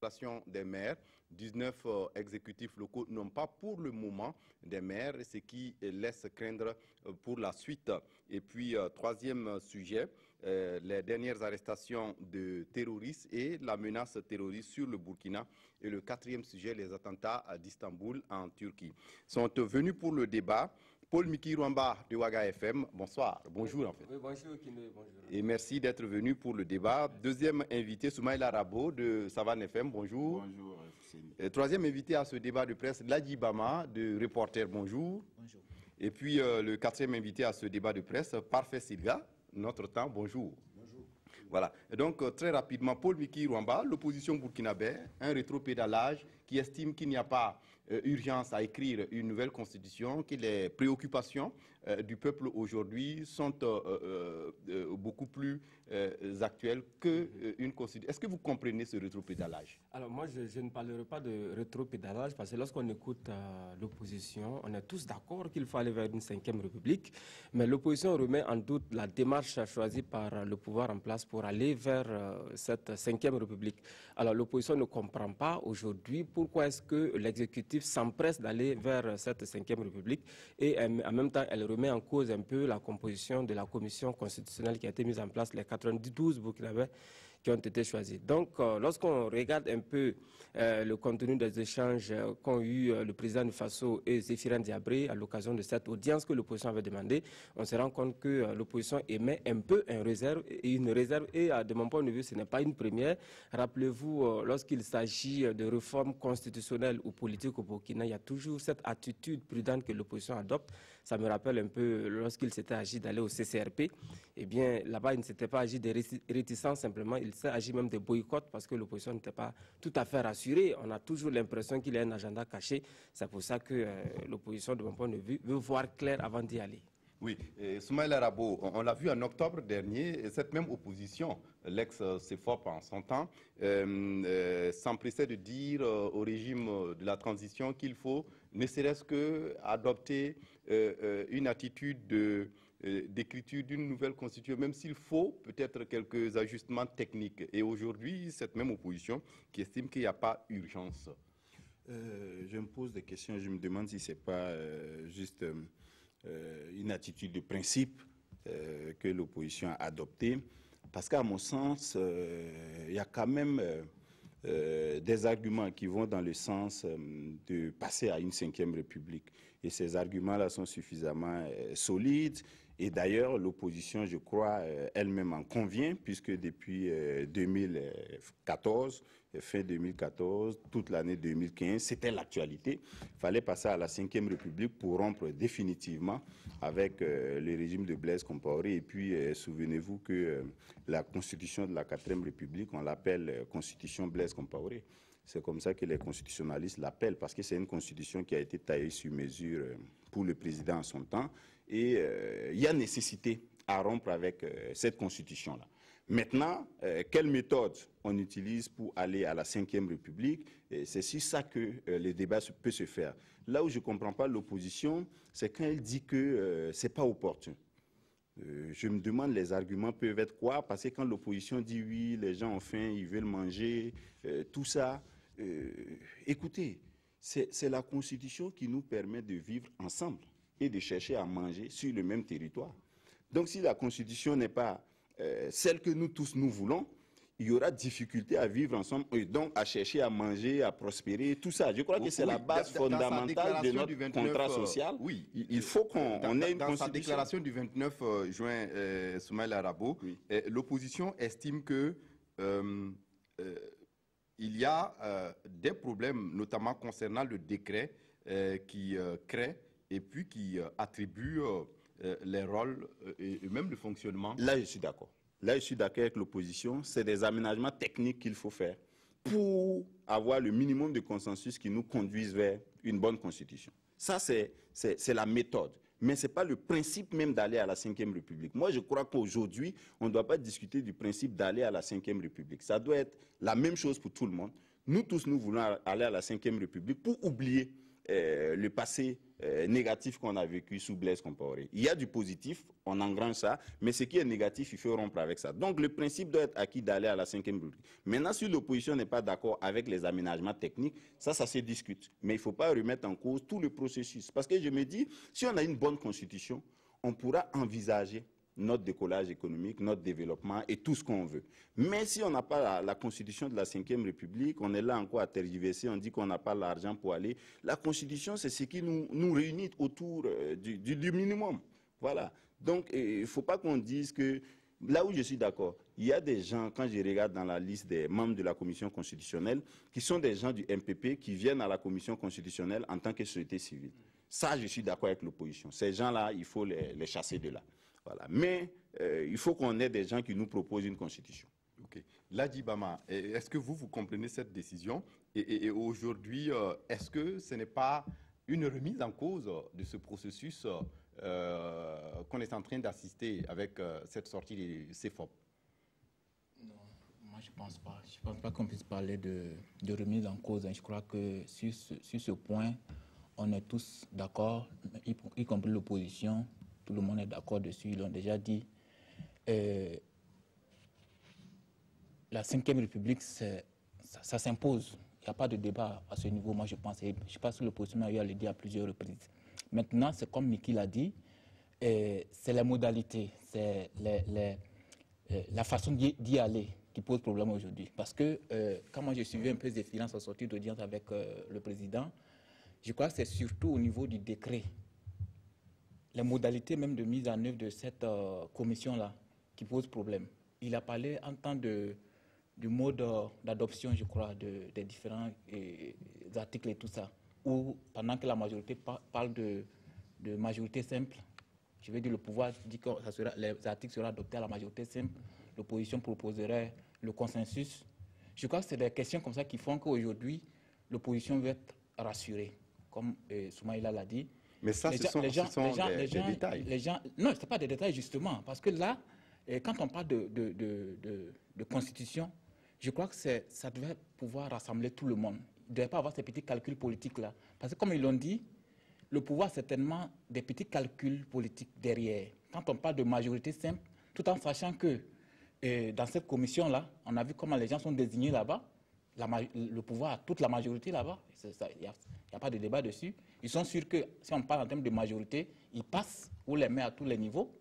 l'administration des maires. 19 exécutifs locaux n'ont pas pour le moment des maires, ce qui laisse craindre pour la suite. Et puis, troisième sujet, les dernières arrestations de terroristes et la menace terroriste sur le Burkina. Et le quatrième sujet, les attentats d'Istanbul en Turquie. Sont venus pour le débat Paul Miki Rwamba de Ouaga FM, bonsoir, bonjour en fait. Oui, bonjour Kine, bonjour. Et merci d'être venu pour le débat. Deuxième invité, Soumaïla Rabo de Savane FM, bonjour. Bonjour. Et troisième invité à ce débat de presse, Ladji Bama de Reporter, bonjour. Bonjour. Et puis le quatrième invité à ce débat de presse, Parfait Silga, notre temps, bonjour. Bonjour. Voilà. Et donc, très rapidement, Paul Miki Rwamba, l'opposition burkinabé, un rétropédalage qui estime qu'il n'y a pas urgence à écrire une nouvelle constitution, que les préoccupations du peuple aujourd'hui sont beaucoup plus actuelles qu'une constitution. Est-ce que vous comprenez ce rétropédalage? Alors moi, je ne parlerai pas de rétropédalage parce que lorsqu'on écoute l'opposition, on est tous d'accord qu'il faut aller vers une 5e République, mais l'opposition remet en doute la démarche choisie par le pouvoir en place pour aller vers cette 5e République. Alors l'opposition ne comprend pas aujourd'hui pourquoi est-ce que l'exécutif s'empresse d'aller vers cette 5e République et en même temps elle remet en cause un peu la composition de la commission constitutionnelle qui a été mise en place, les 92 burkinabés qui ont été choisis. Donc, lorsqu'on regarde un peu le contenu des échanges qu'ont eu le président du Faso et Zéphirin Diabré à l'occasion de cette audience que l'opposition avait demandé, on se rend compte que l'opposition émet un peu une réserve et de mon point de vue, ce n'est pas une première. Rappelez-vous, lorsqu'il s'agit de réformes constitutionnelles ou politiques au Burkina, il y a toujours cette attitude prudente que l'opposition adopte. Ça me rappelle un peu lorsqu'il s'était agi d'aller au CCRP. Eh bien, là-bas, il ne s'était pas agi de réticence simplement, il s'est agi même de boycott parce que l'opposition n'était pas tout à fait rassurée. On a toujours l'impression qu'il y a un agenda caché. C'est pour ça que l'opposition, de mon point de vue, veut voir clair avant d'y aller. Oui, Soumaïla Rabo, on l'a vu en octobre dernier, cette même opposition, l'ex-CEFOP en son temps, s'empressait de dire au régime de la transition qu'il faut ne serait-ce qu'adopter une attitude d'écriture d'une nouvelle constitution, même s'il faut peut-être quelques ajustements techniques. Et aujourd'hui, cette même opposition qui estime qu'il n'y a pas urgence. Je me pose des questions, je me demande si ce n'est pas juste une attitude de principe que l'opposition a adoptée. Parce qu'à mon sens, il y a quand même des arguments qui vont dans le sens de passer à une 5e République. Et ces arguments-là sont suffisamment solides. Et d'ailleurs, l'opposition, je crois, elle-même en convient, puisque depuis 2014, fin 2014, toute l'année 2015, c'était l'actualité. Il fallait passer à la 5e République pour rompre définitivement avec le régime de Blaise Compaoré. Et puis, souvenez-vous que la constitution de la 4e République, on l'appelle constitution Blaise Compaoré. C'est comme ça que les constitutionnalistes l'appellent, parce que c'est une constitution qui a été taillée sur mesure pour le président en son temps. Et il y a nécessité à rompre avec cette constitution-là. Maintenant, quelle méthode on utilise pour aller à la 5e République? C'est sur ça que les débats peuvent se faire. Là où je ne comprends pas l'opposition, c'est quand elle dit que ce n'est pas opportun. Je me demande les arguments peuvent être quoi? Parce que quand l'opposition dit oui, les gens ont faim, ils veulent manger, tout ça. Écoutez, c'est la Constitution qui nous permet de vivre ensemble et de chercher à manger sur le même territoire. Donc si la Constitution n'est pas celle que nous tous nous voulons, il y aura difficulté à vivre ensemble et donc à chercher à manger, à prospérer, tout ça. Je crois que c'est la base fondamentale de notre contrat social. Oui, il faut qu'on ait une constitution. Dans sa déclaration du 29 juin, Soumaïla Rabo, oui, l'opposition estime que il y a des problèmes, notamment concernant le décret qui crée et puis qui attribue les rôles et même le fonctionnement. Là, je suis d'accord. Là, je suis d'accord avec l'opposition. C'est des aménagements techniques qu'il faut faire pour avoir le minimum de consensus qui nous conduise vers une bonne constitution. Ça, c'est la méthode. Mais ce n'est pas le principe même d'aller à la 5e République. Moi, je crois qu'aujourd'hui, on ne doit pas discuter du principe d'aller à la 5e République. Ça doit être la même chose pour tout le monde. Nous tous, nous voulons aller à la 5e République pour oublier le passé négatif qu'on a vécu sous Blaise Compaoré. Il y a du positif, on engrange ça, mais ce qui est négatif, il faut rompre avec ça. Donc le principe doit être acquis d'aller à la 5e République. Maintenant, si l'opposition n'est pas d'accord avec les aménagements techniques, ça se discute. Mais il ne faut pas remettre en cause tout le processus. Parce que je me dis, si on a une bonne constitution, on pourra envisager notre décollage économique, notre développement et tout ce qu'on veut. Mais si on n'a pas la constitution de la 5e République, on est là encore à tergiverser, on dit qu'on n'a pas l'argent pour aller. La constitution, c'est ce qui nous réunit autour du minimum. Voilà. Donc, il ne faut pas qu'on dise que, là où je suis d'accord, il y a des gens, quand je regarde dans la liste des membres de la commission constitutionnelle, qui sont des gens du MPP qui viennent à la commission constitutionnelle en tant que société civile. Ça, je suis d'accord avec l'opposition. Ces gens-là, il faut les chasser de là. Voilà. Mais il faut qu'on ait des gens qui nous proposent une constitution. Okay. Ladi Bama, est-ce que vous comprenez cette décision? Et aujourd'hui, est-ce que ce n'est pas une remise en cause de ce processus qu'on est en train d'assister avec cette sortie des CFOP? Non, moi je ne pense pas. Je ne pense pas qu'on puisse parler de remise en cause. Je crois que sur ce point, on est tous d'accord, y compris l'opposition. Tout le monde est d'accord dessus, ils l'ont déjà dit. La 5e République, ça s'impose. Il n'y a pas de débat à ce niveau, moi je pense. Et je ne sais pas si l'opposition a eu à le dire à plusieurs reprises. Maintenant, c'est comme Niki l'a dit, c'est les modalités, c'est la façon d'y aller qui pose problème aujourd'hui. Parce que quand moi j'ai suivi un peu des finances en sortie d'audience avec le président, je crois que c'est surtout au niveau du décret, les modalités même de mise en œuvre de cette commission-là qui pose problème. Il a parlé en temps du mode d'adoption, je crois, des différents articles et tout ça, où pendant que la majorité parle de majorité simple, je veux dire le pouvoir dit que les articles seront adoptés à la majorité simple, l'opposition proposerait le consensus. Je crois que c'est des questions comme ça qui font qu'aujourd'hui, l'opposition veut être rassurée, comme Soumaïla l'a dit. Mais ça, ce sont des détails. Non, ce n'est pas des détails, justement. Parce que là, quand on parle de constitution, je crois que ça devait pouvoir rassembler tout le monde. Il ne devait pas avoir ces petits calculs politiques-là. Parce que, comme ils l'ont dit, le pouvoir, c'est tellement des petits calculs politiques derrière. Quand on parle de majorité simple, tout en sachant que dans cette commission-là, on a vu comment les gens sont désignés là-bas, le pouvoir a toute la majorité là-bas, il n'y a pas de débat dessus. Ils sont sûrs que si on parle en termes de majorité, ils passent ou les met à tous les niveaux.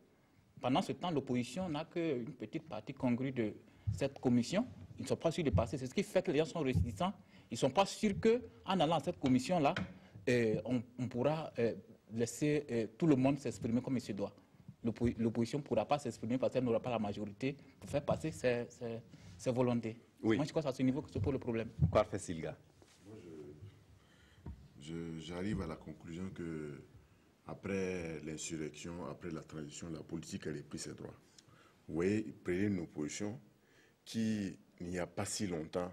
Pendant ce temps, l'opposition n'a qu'une petite partie congrue de cette commission. Ils ne sont pas sûrs de passer. C'est ce qui fait que les gens sont réticents. Ils ne sont pas sûrs qu'en allant à cette commission-là, on pourra laisser tout le monde s'exprimer comme il se doit. L'opposition ne pourra pas s'exprimer parce qu'elle n'aura pas la majorité pour faire passer ses volontés. Oui. Moi, je crois que c'est à ce niveau que se pose le problème. Parfait, Silga. J'arrive à la conclusion que après l'insurrection, après la transition, la politique a repris ses droits. Vous voyez, prenez une opposition qui, il n'y a pas si longtemps,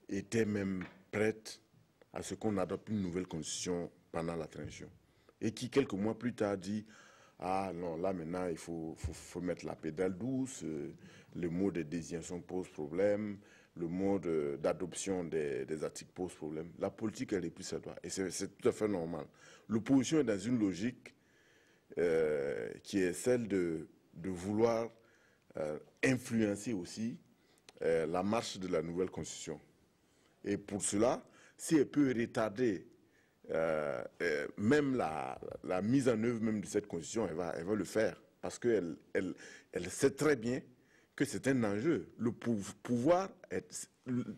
était même prête à ce qu'on adopte une nouvelle constitution pendant la transition. Et qui, quelques mois plus tard, dit « Ah non, là maintenant, il faut mettre la pédale douce, le mot de désignation pose problème, le mode d'adoption des articles pose problème. » La politique, elle est plus ses droits. Et c'est tout à fait normal. L'opposition est dans une logique qui est celle de vouloir influencer aussi la marche de la nouvelle constitution. Et pour cela, si elle peut retarder même la mise en œuvre même de cette constitution, elle va le faire. Parce qu'elle sait très bien que c'est un enjeu. Le pouvoir,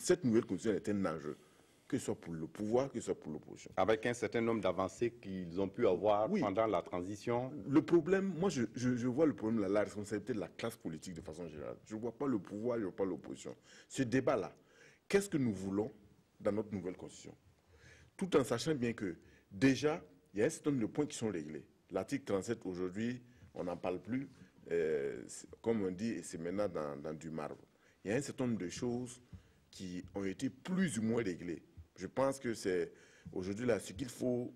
cette nouvelle constitution est un enjeu, que ce soit pour le pouvoir, que ce soit pour l'opposition. Avec un certain nombre d'avancées qu'ils ont pu avoir pendant la transition. Le problème, moi je vois le problème, la responsabilité de la classe politique de façon générale. Je ne vois pas le pouvoir, je ne vois pas l'opposition. Ce débat-là, qu'est-ce que nous voulons dans notre nouvelle constitution? Tout en sachant bien que déjà, il y a un certain nombre de points qui sont réglés. L'article 37, aujourd'hui, on n'en parle plus. Comme on dit, c'est maintenant dans du marbre. Il y a un certain nombre de choses qui ont été plus ou moins réglées. Je pense que c'est aujourd'hui là ce qu'il faut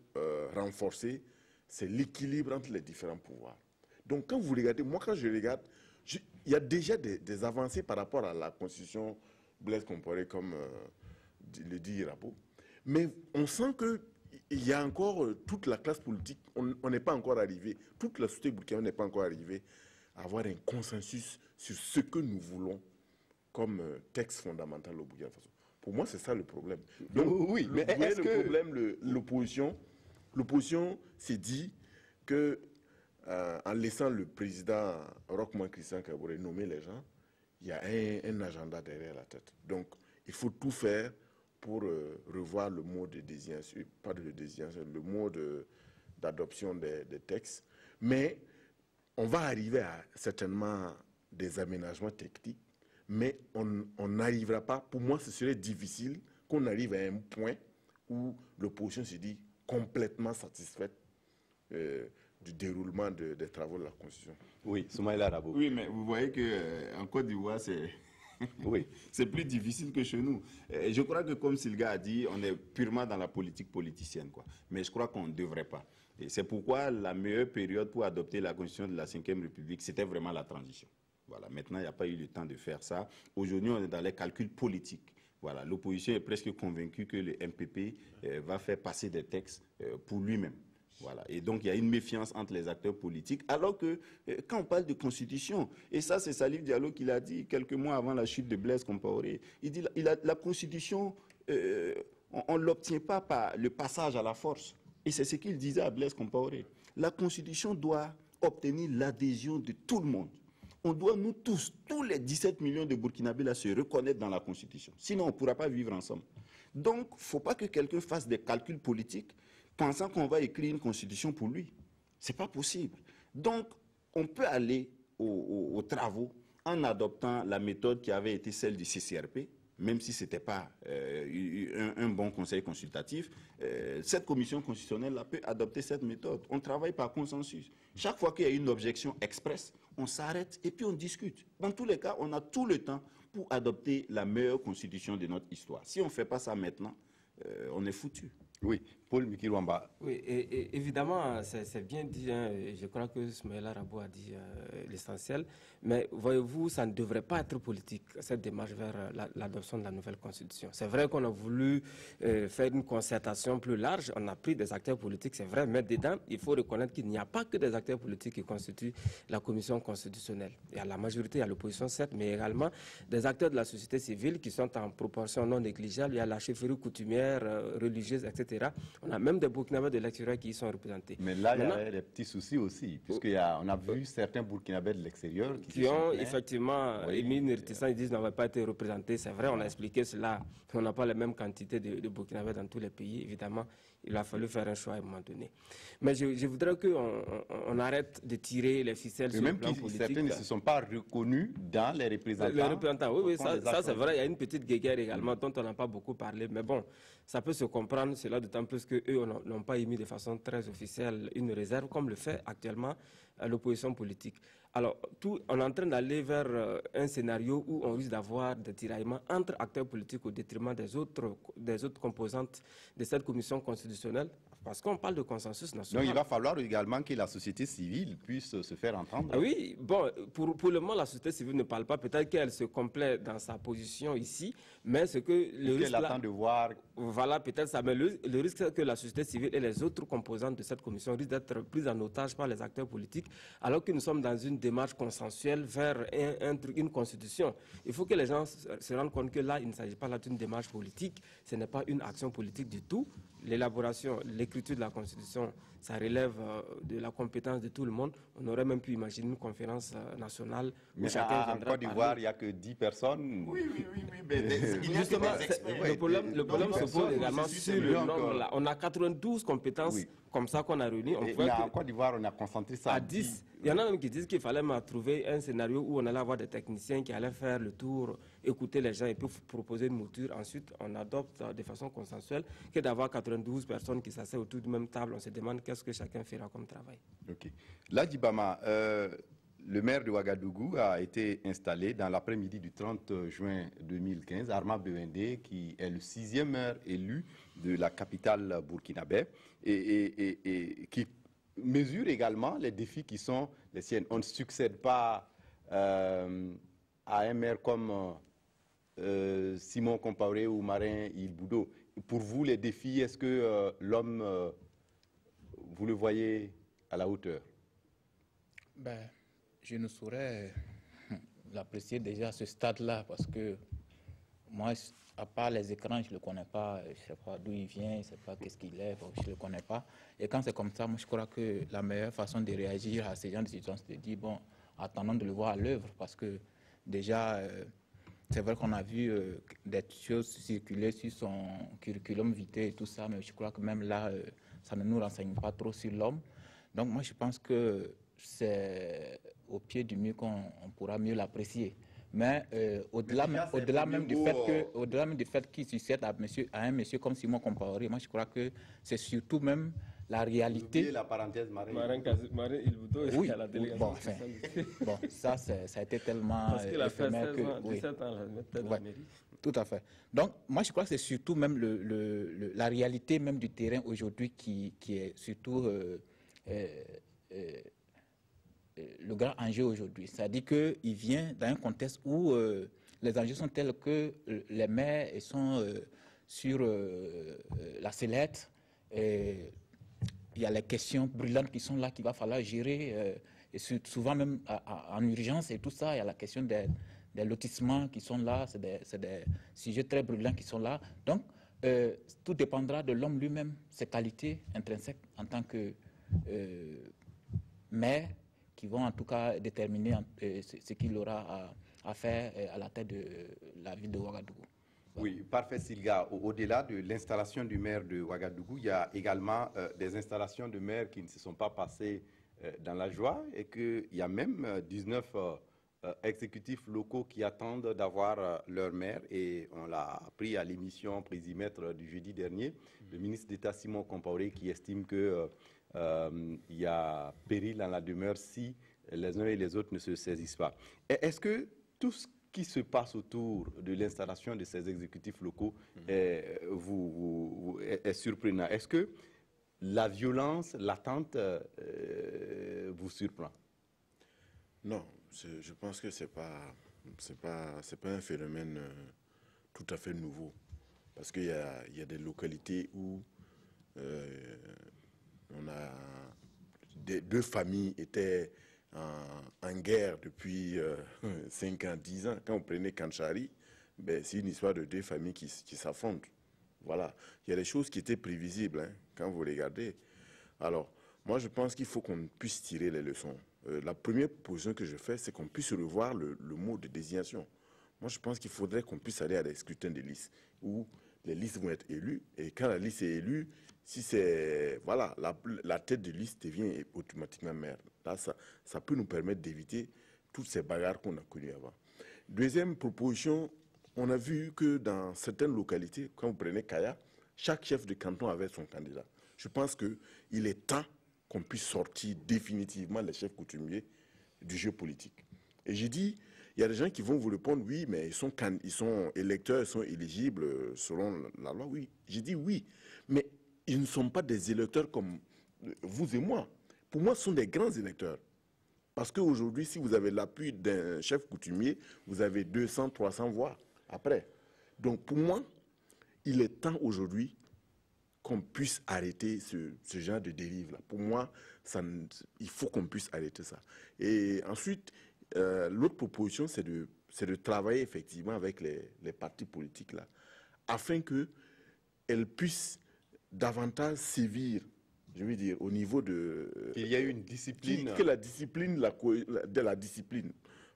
renforcer, c'est l'équilibre entre les différents pouvoirs. Donc quand vous regardez, moi quand je regarde, il y a déjà des avancées par rapport à la constitution Blaise Compaoré, comme le dit Irapo. Mais on sent que il y a encore toute la classe politique, on n'est pas encore arrivé, toute la société burkinabé n'est pas encore arrivée à avoir un consensus sur ce que nous voulons comme texte fondamental au Burkina Faso. Pour moi, c'est ça le problème. Donc, oui, mais est-ce que le problème, l'opposition s'est dit que en laissant le président Rochman Christian Kaboré nommer les gens, il y a un agenda derrière la tête. Donc, il faut tout faire pour revoir le mode de désignation, pas de désignation, le mode d'adoption des textes. Mais on va arriver à certainement des aménagements techniques, mais on n'arrivera pas. Pour moi, ce serait difficile qu'on arrive à un point où l'opposition se dit complètement satisfaite du déroulement des travaux de la Constitution. Oui, Soumaïla Rabo. Oui, mais vous voyez qu'en Côte d'Ivoire, c'est oui, c'est plus difficile que chez nous. Je crois que, comme Silga a dit, on est purement dans la politique politicienne, quoi. Mais je crois qu'on ne devrait pas. Et c'est pourquoi la meilleure période pour adopter la Constitution de la Ve République, c'était vraiment la transition. Voilà. Maintenant, il n'y a pas eu le temps de faire ça. Aujourd'hui, on est dans les calculs politiques. Voilà. L'opposition est presque convaincue que le MPP va faire passer des textes pour lui-même. Voilà. Et donc, il y a une méfiance entre les acteurs politiques, alors que quand on parle de constitution, et ça, c'est Salif Diallo qui l'a dit quelques mois avant la chute de Blaise Compaoré, il dit la constitution, on ne l'obtient pas par le passage à la force. Et c'est ce qu'il disait à Blaise Compaoré. La constitution doit obtenir l'adhésion de tout le monde. On doit, nous tous les 17 millions de Burkinabés là, se reconnaître dans la constitution. Sinon, on ne pourra pas vivre ensemble. Donc, il ne faut pas que quelqu'un fasse des calculs politiques pensant qu'on va écrire une constitution pour lui. Ce n'est pas possible. Donc, on peut aller aux travaux en adoptant la méthode qui avait été celle du CCRP, même si ce n'était pas un bon conseil consultatif. Cette commission constitutionnelle peut adopter cette méthode. On travaille par consensus. Chaque fois qu'il y a une objection expresse, on s'arrête et puis on discute. Dans tous les cas, on a tout le temps pour adopter la meilleure constitution de notre histoire. Si on ne fait pas ça maintenant, on est foutu. Oui, Paul Mikirwamba. Oui, et évidemment, c'est bien dit. Hein, je crois que Soumaïla Rabo a dit l'essentiel. Mais voyez-vous, ça ne devrait pas être politique, cette démarche vers l'adoption de la nouvelle Constitution. C'est vrai qu'on a voulu faire une concertation plus large. On a pris des acteurs politiques, c'est vrai, mais dedans, il faut reconnaître qu'il n'y a pas que des acteurs politiques qui constituent la Commission constitutionnelle. Il y a la majorité, il y a l'opposition, certes, mais également des acteurs de la société civile qui sont en proportion non négligeable. Il y a la chefferie coutumière, religieuse, etc. On a même des Burkinabés de l'extérieur qui y sont représentés. Mais là, il y a des petits soucis aussi, puisqu'on a vu certains Burkinabés de l'extérieur qui ont effectivement émis une réticence, ils disent n'avaient pas été représentés. C'est vrai, on a expliqué cela. On n'a pas la même quantité de Burkinabés dans tous les pays. Évidemment, il a fallu faire un choix à un moment donné. Mais je voudrais qu'on arrête de tirer les ficelles sur le plan politique. Certains ne se sont pas reconnus dans les représentants. Les représentants, oui, ça c'est vrai. Il y a une petite guéguerre également dont on n'a pas beaucoup parlé. Mais bon, ça peut se comprendre, cela d'autant plus qu'eux n'ont pas émis de façon très officielle une réserve, comme le fait actuellement l'opposition politique. Alors, on est en train d'aller vers un scénario où on risque d'avoir des tiraillements entre acteurs politiques au détriment des autres composantes de cette commission constitutionnelle, parce qu'on parle de consensus national. Donc, il va falloir également que la société civile puisse se faire entendre. Ah oui, bon, pour le moment, la société civile ne parle pas. Peut-être qu'elle se complaît dans sa position ici, mais ce que le risque là, attend de voir. Voilà, peut-être ça. Mais le risque, c'est que la société civile et les autres composantes de cette commission risquent d'être prises en otage par les acteurs politiques, alors que nous sommes dans une démarche consensuelle vers une constitution. Il faut que les gens se rendent compte que là, il ne s'agit pas là d'une démarche politique, ce n'est pas une action politique du tout. L'élaboration, l'écriture de la constitution, ça relève de la compétence de tout le monde. On aurait même pu imaginer une conférence nationale où mais chacun en Côte d'Ivoire, il n'y a que 10 personnes. Oui. Mais justement, le problème se pose également sur le nombre là. On a 92 compétences comme ça qu'on a réunies. En Côte d'Ivoire, on a concentré ça à 10. Il y en a même qui disent qu'il fallait trouver un scénario où on allait avoir des techniciens qui allaient faire le tour, écouter les gens et puis proposer une mouture. Ensuite, on adopte de façon consensuelle que d'avoir 92 personnes qui s'asseyent autour d'une même table. On se demande qu'est-ce que chacun fera comme travail. Ok. Là, Djibama, le maire de Ouagadougou a été installé dans l'après-midi du 30 juin 2015, Arma Bewende, qui est le 6e maire élu de la capitale burkinabé et qui mesure également les défis qui sont les siennes. On ne succède pas à un maire comme Simon Compaoré ou Marin Ilboudo pour vous, les défis, est-ce que l'homme, vous le voyez à la hauteur? Ben, je ne saurais l'apprécier déjà à ce stade-là parce que moi, à part les écrans, je ne le connais pas, je ne sais pas d'où il vient, je ne sais pas qu'est-ce qu'il est, je ne le connais pas. Et quand c'est comme ça, moi je crois que la meilleure façon de réagir à ces gens de situation, c'est de dire, bon, attendons de le voir à l'œuvre parce que déjà, c'est vrai qu'on a vu des choses circuler sur son curriculum vitae et tout ça, mais je crois que même là, ça ne nous renseigne pas trop sur l'homme. Donc moi je pense que c'est au pied du mur qu'on pourra mieux l'apprécier. Mais au-delà même du fait qu'il succède à un monsieur comme Simon Compaoré, moi je crois que c'est surtout même la réalité. La parenthèse Marin Ilboudo est oui, à la délégation. Bon, enfin, bon, ça a été tellement parce qu'il a fait 16 que, ans, 17 ans à la mairie. Tout à fait. Donc, moi, je crois que c'est surtout même la réalité même du terrain aujourd'hui qui est surtout le grand enjeu aujourd'hui. C'est-à-dire qu'il vient dans un contexte où les enjeux sont tels que les maires sont sur la sellette. Il y a les questions brûlantes qui sont là, qu'il va falloir gérer, et souvent même en urgence et tout ça. Il y a la question des lotissements qui sont là, c'est des sujets très brûlants qui sont là. Donc, tout dépendra de l'homme lui-même, ses qualités intrinsèques en tant que maire, qui vont en tout cas déterminer ce qu'il aura à faire à la tête de la ville de Ouagadougou. Oui, parfait Silga. Au-delà de l'installation du maire de Ouagadougou, il y a également des installations de maires qui ne se sont pas passées dans la joie et qu'il y a même 19 exécutifs locaux qui attendent d'avoir leur maire. Et on l'a appris à l'émission Présimètre du jeudi dernier, le ministre d'État Simon Compaoré qui estime que il y a péril dans la demeure si les uns et les autres ne se saisissent pas. Est-ce que tout ce qui se passe autour de l'installation de ces exécutifs locaux est surprenant? Est-ce que la violence, l'attente vous surprend? Non, je pense que c'est pas un phénomène tout à fait nouveau. Parce qu'il y a des localités où on a deux familles étaient en guerre depuis 5 ans, 10 ans. Quand on prenait Kanchari, ben, c'est une histoire de deux familles qui s'affrontent. Voilà. Il y a des choses qui étaient prévisibles hein, quand vous regardez. Alors, moi, je pense qu'il faut qu'on puisse tirer les leçons. La première position que je fais, c'est qu'on puisse revoir le mot de désignation. Moi, je pense qu'il faudrait qu'on puisse aller à des scrutins de listes où les listes vont être élues. Et quand la liste est élue, si c'est, voilà, la tête de liste devient automatiquement maire. Là, ça peut nous permettre d'éviter toutes ces bagarres qu'on a connues avant. Deuxième proposition, on a vu que dans certaines localités, quand vous prenez Kaya, chaque chef de canton avait son candidat. Je pense qu'il est temps qu'on puisse sortir définitivement les chefs coutumiers du jeu politique. Et j'ai dit, il y a des gens qui vont vous répondre, oui, mais ils sont électeurs, ils sont éligibles selon la loi, oui. J'ai dit oui, mais ils ne sont pas des électeurs comme vous et moi. Pour moi, ce sont des grands électeurs. Parce qu'aujourd'hui, si vous avez l'appui d'un chef coutumier, vous avez 200, 300 voix après. Donc pour moi, il est temps aujourd'hui qu'on puisse arrêter ce genre de dérive-là. Pour moi, il faut qu'on puisse arrêter ça. Et ensuite, l'autre proposition, c'est de travailler effectivement avec les partis politiques là, afin qu'elles puissent davantage sévir, je veux dire, au niveau de... Il y a une discipline... Que la discipline, de la discipline,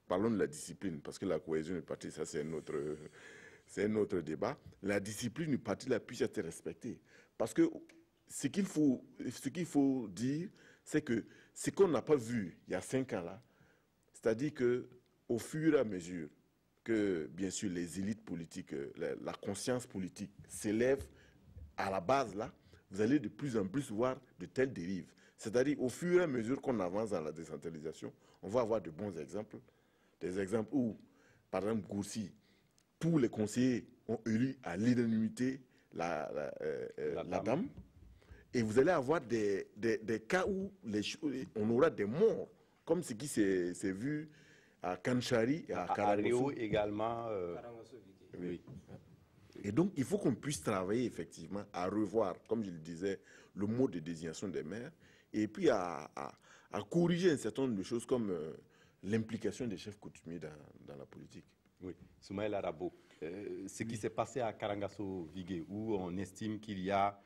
parlons de la discipline, parce que la cohésion du parti, ça c'est un autre débat. La discipline du parti là puisse être respectée. Parce que ce qu'il faut dire, c'est que ce qu'on n'a pas vu il y a 5 ans là, c'est-à-dire qu'au fur et à mesure que, bien sûr, les élites politiques, la conscience politique s'élève à la base là, vous allez de plus en plus voir de telles dérives. C'est-à-dire, au fur et à mesure qu'on avance dans la décentralisation, on va avoir de bons exemples. Des exemples où, par exemple, Goursi, tous les conseillers ont élu à l'unanimité la dame. Et vous allez avoir des cas où on aura des morts, comme ce qui s'est vu à Kanchari et à Karangoso. également. Oui. Et donc, il faut qu'on puisse travailler effectivement à revoir, comme je le disais, le mode de désignation des maires, et puis à corriger un certain nombre de choses comme l'implication des chefs coutumiers dans la politique. Oui, Soumaïla Arabo, ce qui s'est passé à Karangasso-Vigué, où on estime qu'il y a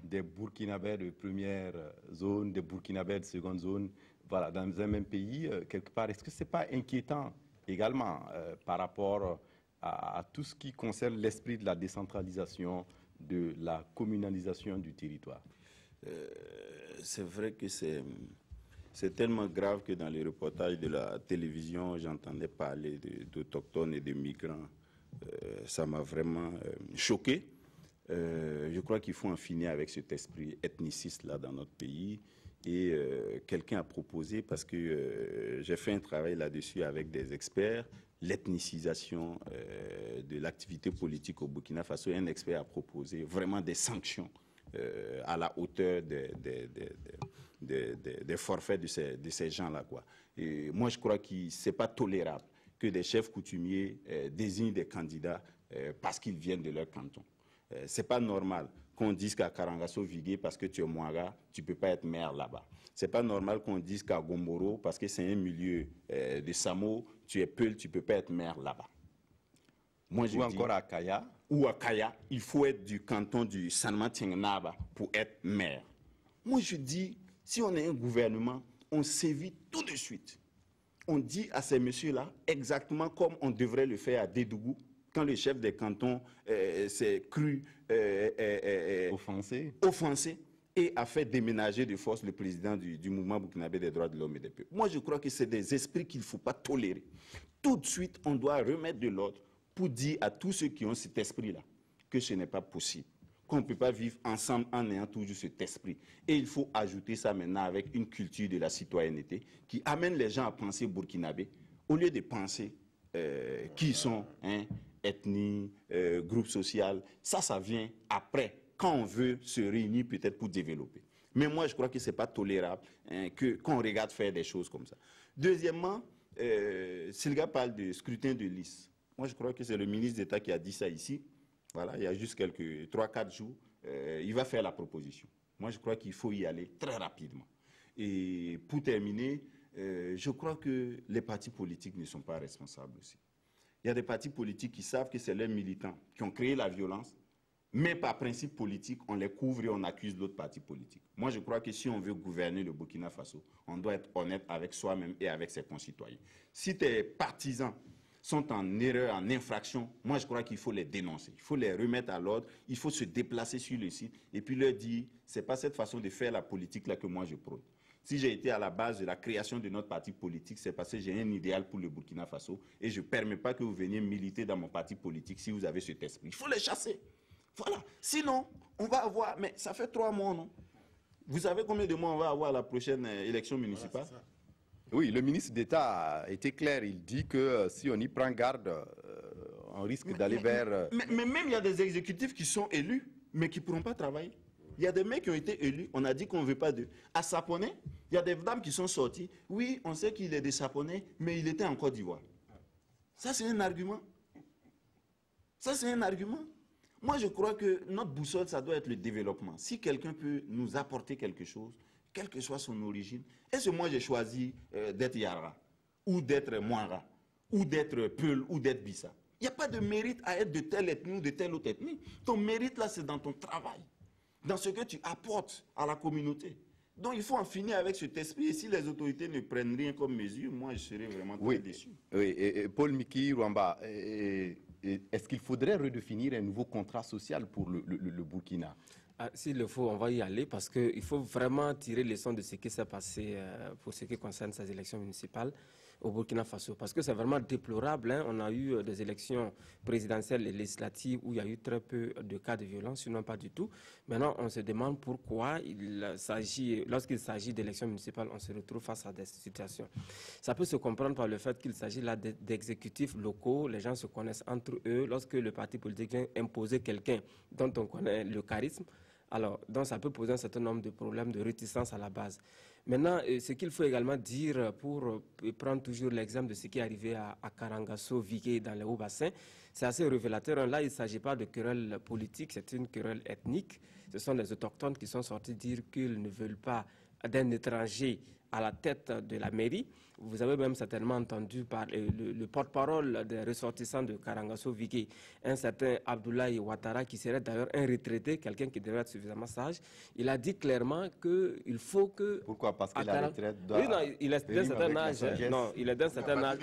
des Burkinabés de première zone, des Burkinabés de seconde zone, voilà, dans un même pays, quelque part. Est-ce que ce n'est pas inquiétant également par rapport à tout ce qui concerne l'esprit de la décentralisation, de la communalisation du territoire? C'est vrai que c'est tellement grave que dans les reportages de la télévision, j'entendais parler d'autochtones et de migrants. Ça m'a vraiment choqué. Je crois qu'il faut en finir avec cet esprit ethniciste-là dans notre pays. Et quelqu'un a proposé, parce que j'ai fait un travail là-dessus avec des experts, l'ethnicisation de l'activité politique au Burkina Faso. Un expert a proposé vraiment des sanctions à la hauteur des forfaits de ces gens-là, quoi. Et moi, je crois que ce n'est pas tolérable que des chefs coutumiers désignent des candidats parce qu'ils viennent de leur canton. Ce n'est pas normal qu'on dise qu'à Karangasso-Vigué, parce que tu es Mouaga, tu ne peux pas être maire là-bas. Ce n'est pas normal qu'on dise qu'à Gomboro, parce que c'est un milieu de Samo, tu es Peul, tu ne peux pas être maire là-bas. Moi, Ou encore à Kaya. Ou à Kaya, il faut être du canton du Sanma-Tiangnaba pour être maire. Moi, je dis, si on est un gouvernement, on sévit tout de suite. On dit à ces messieurs-là exactement comme on devrait le faire à Dédougou, quand le chef des cantons s'est cru offensé et a fait déménager de force le président du mouvement burkinabé des droits de l'homme et des peuples. Moi, je crois que c'est des esprits qu'il ne faut pas tolérer. Tout de suite, on doit remettre de l'ordre pour dire à tous ceux qui ont cet esprit-là que ce n'est pas possible, qu'on ne peut pas vivre ensemble en ayant toujours cet esprit. Et il faut ajouter ça maintenant avec une culture de la citoyenneté qui amène les gens à penser burkinabé au lieu de penser qui sont, ethnie, groupe social. Ça vient après, quand on veut se réunir peut-être pour développer. Mais moi, je crois que ce n'est pas tolérable qu'on regarde faire des choses comme ça. Deuxièmement, si le gars parle de scrutin de liste, moi, je crois que c'est le ministre d'État qui a dit ça ici. Voilà, il y a juste 3-4 jours, il va faire la proposition. Moi, je crois qu'il faut y aller très rapidement. Et pour terminer, je crois que les partis politiques ne sont pas responsables aussi. Il y a des partis politiques qui savent que c'est leurs militants qui ont créé la violence, mais par principe politique, on les couvre et on accuse d'autres partis politiques. Moi, je crois que si on veut gouverner le Burkina Faso, on doit être honnête avec soi-même et avec ses concitoyens. Si tes partisans sont en erreur, en infraction, moi je crois qu'il faut les dénoncer, il faut les remettre à l'ordre, il faut se déplacer sur le site et puis leur dire, c'est pas cette façon de faire la politique là que moi je prône. Si j'ai été à la base de la création de notre parti politique, c'est parce que j'ai un idéal pour le Burkina Faso et je ne permets pas que vous veniez militer dans mon parti politique si vous avez cet esprit. Il faut les chasser. Voilà. Sinon, on va avoir, mais ça fait 3 mois, non? Vous savez combien de mois on va avoir à la prochaine élection municipale? Voilà, oui, le ministre d'État a été clair. Il dit que si on y prend garde, on risque d'aller vers... Mais même il y a des exécutifs qui sont élus, mais qui ne pourront pas travailler. Il y a des mecs qui ont été élus, on a dit qu'on ne veut pas d'eux. À Saponné, il y a des dames qui sont sorties. Oui, on sait qu'il est de Saponné, mais il était en Côte d'Ivoire. Ça, c'est un argument. Ça, c'est un argument. Moi, je crois que notre boussole, ça doit être le développement. Si quelqu'un peut nous apporter quelque chose, quelle que soit son origine, est-ce que moi j'ai choisi d'être Yara, ou d'être Mouara, ou d'être Peul, ou d'être Bissa? Il n'y a pas de mérite à être de telle ethnie ou de telle autre ethnie. Ton mérite là, c'est dans ton travail, dans ce que tu apportes à la communauté. Donc il faut en finir avec cet esprit. Et si les autorités ne prennent rien comme mesure, moi je serais vraiment très déçu. Oui, et Paul Miki Rwamba, est-ce qu'il faudrait redéfinir un nouveau contrat social pour le Burkina? S'il le faut, on va y aller parce qu'il faut vraiment tirer leçon de ce qui s'est passé pour ce qui concerne ces élections municipales au Burkina Faso. Parce que c'est vraiment déplorable. Hein. On a eu des élections présidentielles et législatives où il y a eu très peu de cas de violence, sinon pas du tout. Maintenant, on se demande pourquoi, lorsqu'il s'agit d'élections municipales, on se retrouve face à des situations. Ça peut se comprendre par le fait qu'il s'agit là d'exécutifs locaux. Les gens se connaissent entre eux. Lorsque le parti politique vient imposer quelqu'un dont on connaît le charisme, alors, donc ça peut poser un certain nombre de problèmes de réticence à la base. Maintenant, ce qu'il faut également dire, pour prendre toujours l'exemple de ce qui est arrivé à Karangasso-Vigué dans les Hauts-Bassins, C'est assez révélateur. Là, il ne s'agit pas de querelle politique, c'est une querelle ethnique. Ce sont les autochtones qui sont sortis dire qu'ils ne veulent pas d'un étranger à la tête de la mairie. Vous avez même certainement entendu par le porte-parole des ressortissants de Karangasso-Vigué, un certain Abdoulaye Ouattara, qui serait d'ailleurs un retraité, quelqu'un qui devrait être suffisamment sage. Il a dit clairement qu'il faut que... Pourquoi? Parce que la retraite doit... Oui, non, il est d'un certain âge. Non, il est d'un certain âge.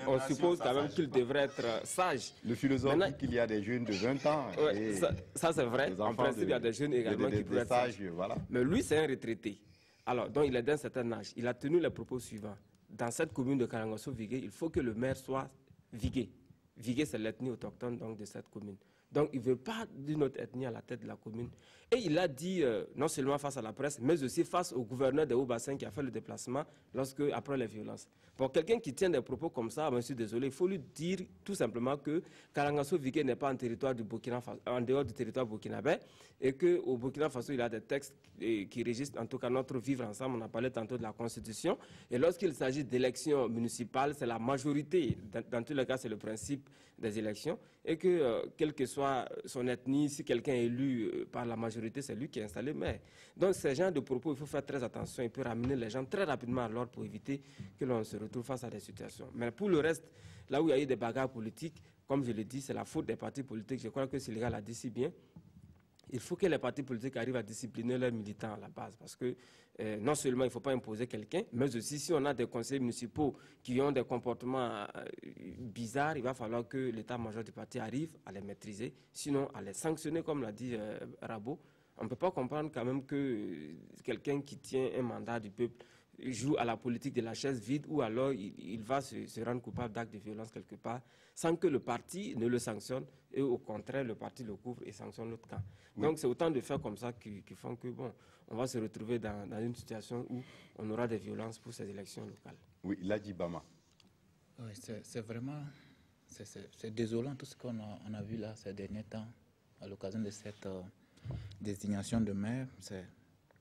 On suppose quand même qu'il devrait être sage. Le philosophe dit qu'il y a des jeunes de 20 ans. Ouais, ça c'est vrai. En principe, il y a des jeunes également qui pourraient être sages. Voilà. Mais lui, c'est un retraité. Alors, donc, il est d'un certain âge. Il a tenu les propos suivants. Dans cette commune de Karangasso-Vigué, il faut que le maire soit Vigué. Vigué, c'est l'ethnie autochtone donc, de cette commune. Donc, il ne veut pas d'une autre ethnie à la tête de la commune. Et il a dit, non seulement face à la presse, mais aussi face au gouverneur de Haut-Bassin qui a fait le déplacement après les violences. Pour quelqu'un qui tient des propos comme ça, je suis désolé, il faut lui dire tout simplement que Karangasso-Vigué n'est pas en territoire du Burkina Faso, en dehors du territoire burkinabé, et qu'au Burkina Faso, il y a des textes qui régissent en tout cas notre vivre ensemble. On a parlé tantôt de la Constitution. Et lorsqu'il s'agit d'élections municipales, c'est la majorité. Dans tous les cas, c'est le principe des élections. Et que, quelle que soit son ethnie, si quelqu'un est élu par la majorité, c'est lui qui est installé maire. Donc, ces genres de propos, il faut faire très attention. Il peut ramener les gens très rapidement à l'ordre pour éviter que l'on se retrouve face à des situations. Mais pour le reste, là où il y a eu des bagarres politiques, comme je l'ai dit, c'est la faute des partis politiques. Je crois que Siliga l'a dit si bien. Il faut que les partis politiques arrivent à discipliner leurs militants à la base. Parce que non seulement il ne faut pas imposer quelqu'un, mais aussi si on a des conseillers municipaux qui ont des comportements bizarres, il va falloir que l'état-major du parti arrive à les maîtriser, sinon à les sanctionner, comme l'a dit Rabo. On ne peut pas comprendre quand même que quelqu'un qui tient un mandat du peuple joue à la politique de la chaise vide, ou alors il va se rendre coupable d'actes de violence quelque part, sans que le parti ne le sanctionne, et au contraire, le parti le couvre et sanctionne l'autre camp. Oui. Donc c'est autant de faits comme ça qui font que, bon, on va se retrouver dans une situation où on aura des violences pour ces élections locales. Oui, Ladji Bama. Oui, c'est vraiment... C'est désolant tout ce qu'on a vu là ces derniers temps, à l'occasion de cette désignation de maire. Je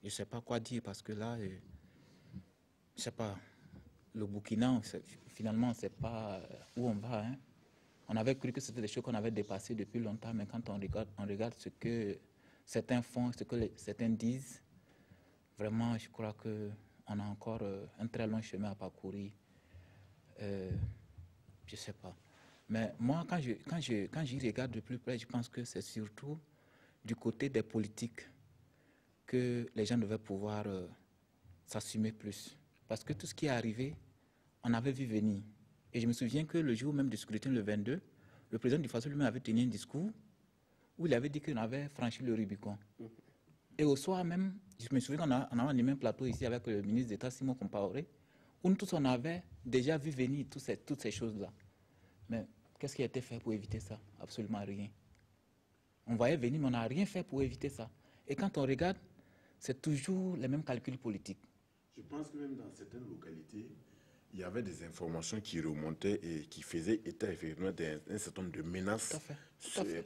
ne sais pas quoi dire, parce que là... Je ne sais pas, le Burkina, finalement, on ne sait pas où on va. Hein. On avait cru que c'était des choses qu'on avait dépassées depuis longtemps, mais quand on regarde ce que certains font, ce que certains disent, vraiment, je crois qu'on a encore un très long chemin à parcourir. Je ne sais pas. Mais moi, quand j'y regarde de plus près, je pense que c'est surtout du côté des politiques que les gens devaient pouvoir s'assumer plus. Parce que tout ce qui est arrivé, on avait vu venir. Et je me souviens que le jour même du scrutin, le 22, le président du Faso lui-même avait tenu un discours où il avait dit qu'on avait franchi le Rubicon. Et au soir même, je me souviens qu'on avait animé un plateau ici avec le ministre d'État, Simon Compaoré, où nous tous on avait déjà vu venir toutes ces choses-là. Mais qu'est-ce qui a été fait pour éviter ça? Absolument rien. On voyait venir, mais on n'a rien fait pour éviter ça. Et quand on regarde, c'est toujours les mêmes calculs politiques. Je pense que même dans certaines localités, il y avait des informations qui remontaient et qui faisaient état effectivement d'un certain nombre de menaces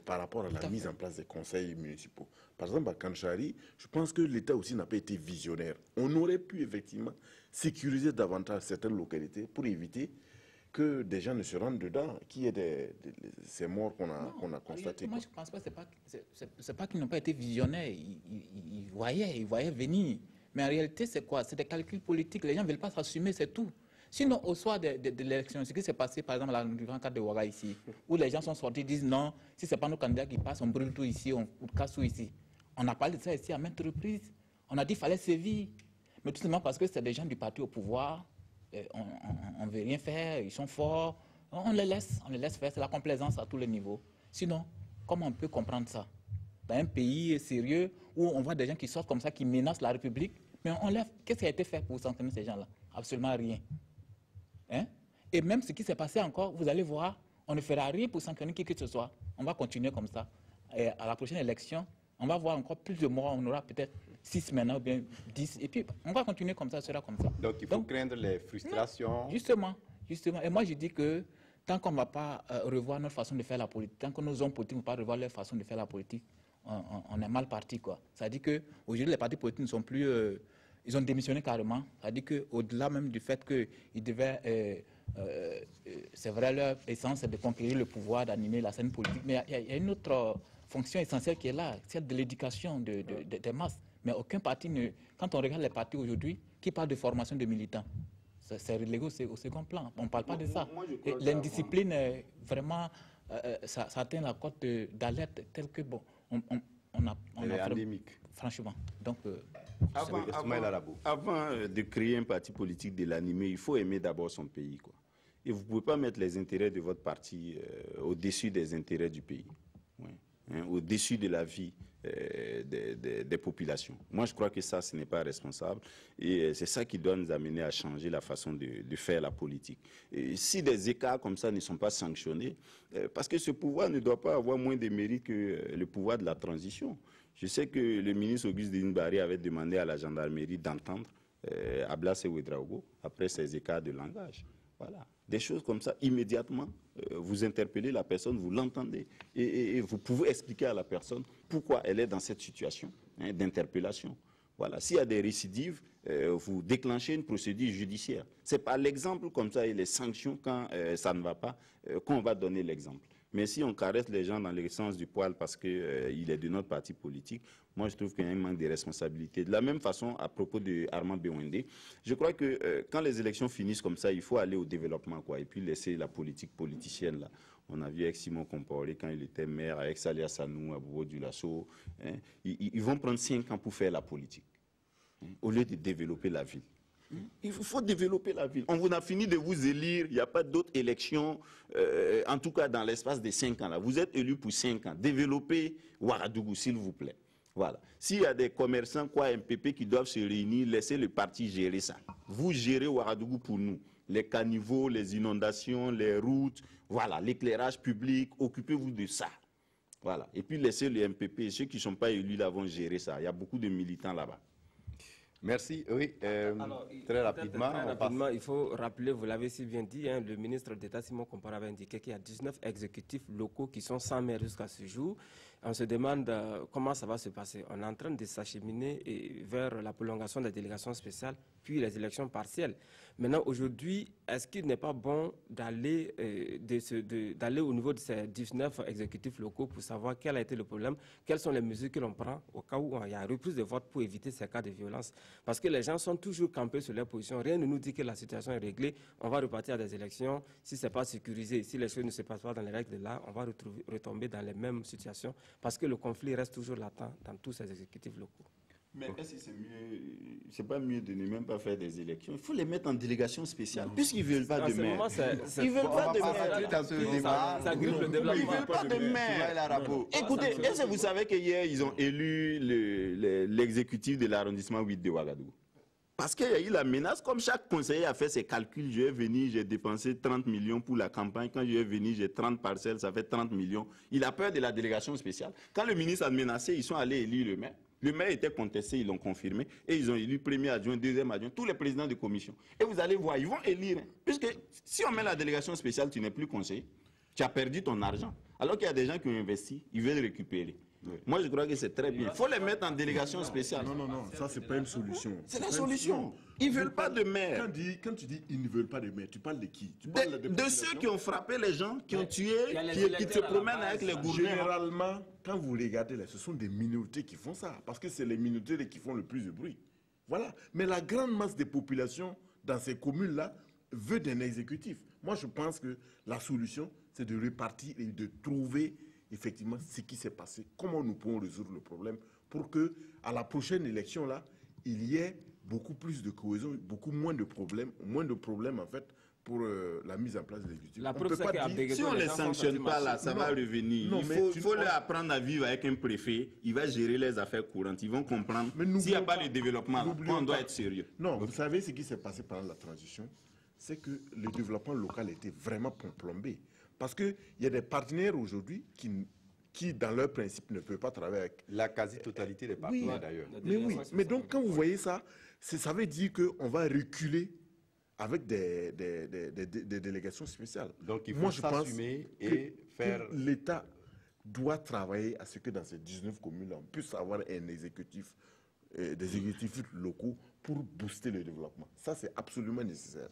par rapport à la mise en place des conseils municipaux. Par exemple, à Kanchari, je pense que l'État aussi n'a pas été visionnaire. On aurait pu effectivement sécuriser davantage certaines localités pour éviter que des gens ne se rendent dedans, qu'il y ait ces morts qu'on a constatées. Moi, je ne pense pas, c'est pas qu'ils n'ont pas été visionnaires. Ils voyaient venir. Mais en réalité, c'est quoi? C'est des calculs politiques. Les gens ne veulent pas s'assumer, c'est tout. Sinon, au soir de l'élection, ce qui s'est passé, par exemple, dans le grand cadre de Ouaga ici, où les gens sont sortis et disent non, si ce n'est pas nos candidats qui passent, on brûle tout ici, on casse tout ici. On a parlé de ça ici à maintes reprises. On a dit qu'il fallait sévir. Mais tout simplement parce que c'est des gens du parti au pouvoir, on ne veut rien faire, ils sont forts. On les laisse faire, c'est la complaisance à tous les niveaux. Sinon, comment on peut comprendre ça? Dans un pays sérieux où on voit des gens qui sortent comme ça, qui menacent la République, mais on lève. Qu'est-ce qui a été fait pour sanctionner ces gens-là? Absolument rien. Hein? Et même ce qui s'est passé encore, vous allez voir, on ne fera rien pour sanctionner qui que ce soit. On va continuer comme ça. Et à la prochaine élection, on va voir encore plus de morts. On aura peut-être 6 maintenant, ou bien 10. Et puis, on va continuer comme ça, ce sera comme ça. Donc, il faut craindre les frustrations. Non, justement. Et moi, je dis que tant qu'on ne va pas revoir notre façon de faire la politique, tant que nos hommes politiques ne vont pas revoir leur façon de faire la politique, on est mal parti, quoi. Ça dit qu'aujourd'hui, les partis politiques ne sont plus... ils ont démissionné carrément. Ça dit qu'au-delà même du fait qu'ils devaient c'est vrai, leur essence, c'est de conquérir le pouvoir, d'animer la scène politique. Mais il y a une autre fonction essentielle qui est là, celle de l'éducation des masses. Mais aucun parti ne... Quand on regarde les partis aujourd'hui, qui parlent de formation de militants, c'est relégué au second plan. On ne parle pas de ça. L'indiscipline, vraiment, ça atteint la cote d'alerte telle que, bon, on a endémique. Franchement. Donc, avant de créer un parti politique, de l'animer, il faut aimer d'abord son pays, quoi. Et vous ne pouvez pas mettre les intérêts de votre parti au-dessus des intérêts du pays, au-dessus de la vie des populations. Moi, je crois que ça, ce n'est pas responsable. Et c'est ça qui doit nous amener à changer la façon de faire la politique. Et si des écarts comme ça ne sont pas sanctionnés, parce que ce pouvoir ne doit pas avoir moins de mérite que le pouvoir de la transition. Je sais que le ministre Auguste Denis-Barry avait demandé à la gendarmerie d'entendre Ablasse Ouedraogo après ces écarts de langage. Voilà. Des choses comme ça, immédiatement, vous interpellez la personne, vous l'entendez. Et vous pouvez expliquer à la personne pourquoi elle est dans cette situation d'interpellation. Voilà. S'il y a des récidives, vous déclenchez une procédure judiciaire. C'est par l'exemple comme ça et les sanctions quand ça ne va pas qu'on va donner l'exemple. Mais si on caresse les gens dans le sens du poil parce qu'il est de notre parti politique, moi je trouve qu'il y a un manque de responsabilité. De la même façon, à propos de Armand Bewende, je crois que quand les élections finissent comme ça, il faut aller au développement, quoi, et puis laisser la politique politicienne là. On a vu avec Simon Compaoré quand il était maire, avec Salia Sanou, Aboubo Dulasso, ils vont prendre 5 ans pour faire la politique, au lieu de développer la ville. Il faut développer la ville. On vous a fini de vous élire, il n'y a pas d'autres élections, en tout cas dans l'espace de 5 ans. Là. Vous êtes élu pour 5 ans. Développez Ouagadougou, s'il vous plaît. Voilà. S'il y a des commerçants, MPP, qui doivent se réunir, laissez le parti gérer ça. Vous gérez Ouagadougou pour nous. Les caniveaux, les inondations, les routes, voilà, l'éclairage public, occupez-vous de ça. Voilà. Et puis laissez le MPP, ceux qui ne sont pas élus là vont gérer ça. Il y a beaucoup de militants là-bas. Merci. Oui, Alors, très rapidement. Il faut rappeler, vous l'avez si bien dit, le ministre d'État Simon Compaoré avait indiqué qu'il y a 19 exécutifs locaux qui sont sans maire jusqu'à ce jour. On se demande comment ça va se passer. On est en train de s'acheminer vers la prolongation des délégations spéciales, puis les élections partielles. Maintenant, aujourd'hui, est-ce qu'il n'est pas bon d'aller au niveau de ces 19 exécutifs locaux pour savoir quel a été le problème, quelles sont les mesures que l'on prend au cas où il y a reprise de vote pour éviter ces cas de violence? Parce que les gens sont toujours campés sur leur position. Rien ne nous dit que la situation est réglée. On va repartir à des élections. Si ce n'est pas sécurisé, si les choses ne se passent pas dans les règles de l'art, on va retomber dans les mêmes situations parce que le conflit reste toujours latent dans tous ces exécutifs locaux. Mais est-ce que c'est pas mieux de ne même pas faire des élections? Il faut les mettre en délégation spéciale, puisqu'ils ne veulent pas de maire. Ils ne veulent pas de maire. Ça grippe le développement. Ils ne veulent pas de maire. Écoutez, est-ce que vous savez qu'hier, ils ont élu l'exécutif de l'arrondissement 8 de Ouagadougou? Parce qu'il y a eu la menace, comme chaque conseiller a fait ses calculs, je vais venir, j'ai dépensé 30 millions pour la campagne, quand je vais venir, j'ai 30 parcelles, ça fait 30 millions. Il a peur de la délégation spéciale. Quand le ministre a menacé, ils sont allés élire le maire. Le maire était contesté, ils l'ont confirmé, et ils ont élu premier adjoint, deuxième adjoint, tous les présidents de commission. Et vous allez voir, ils vont élire. Puisque si on met la délégation spéciale, tu n'es plus conseiller, tu as perdu ton argent. Alors qu'il y a des gens qui ont investi, ils veulent récupérer. Oui. Moi, je crois que c'est très bien. Il faut les mettre en délégation spéciale. Non, ça, c'est pas une solution. C'est la solution. Ils ne veulent pas de maire. Quand tu dis ils ne veulent pas de maire, tu parles de qui? De ceux qui ont frappé les gens, qui ont tué, qui se promènent avec les gourmets. Généralement, quand vous regardez là, ce sont des minorités qui font ça. Parce que c'est les minorités qui font le plus de bruit. Voilà. Mais la grande masse des populations dans ces communes-là veut d'un exécutif. Moi, je pense que la solution, c'est de repartir et de trouver effectivement ce qui s'est passé, comment nous pouvons résoudre le problème pour que à la prochaine élection là, il y ait beaucoup plus de cohésion, beaucoup moins de problèmes en fait pour la mise en place de l'exécutif. Si on ne les sanctionne pas là, ça va revenir. Il faut leur apprendre à vivre avec un préfet, il va gérer les affaires courantes, ils vont comprendre. S'il n'y a pas de développement, là, on doit être sérieux. Non, vous savez ce qui s'est passé pendant la transition, c'est que le développement local était vraiment plombé. Parce qu'il y a des partenaires aujourd'hui qui, dans leur principe, ne peuvent pas travailler avec... La quasi-totalité des partenaires, d'ailleurs. Mais oui, mais donc quand vous voyez ça, ça veut dire qu'on va reculer avec des délégations spéciales. Donc il faut s'assumer et faire... L'État doit travailler à ce que dans ces 19 communes-là, on puisse avoir un exécutif, des exécutifs locaux pour booster le développement. Ça, c'est absolument nécessaire.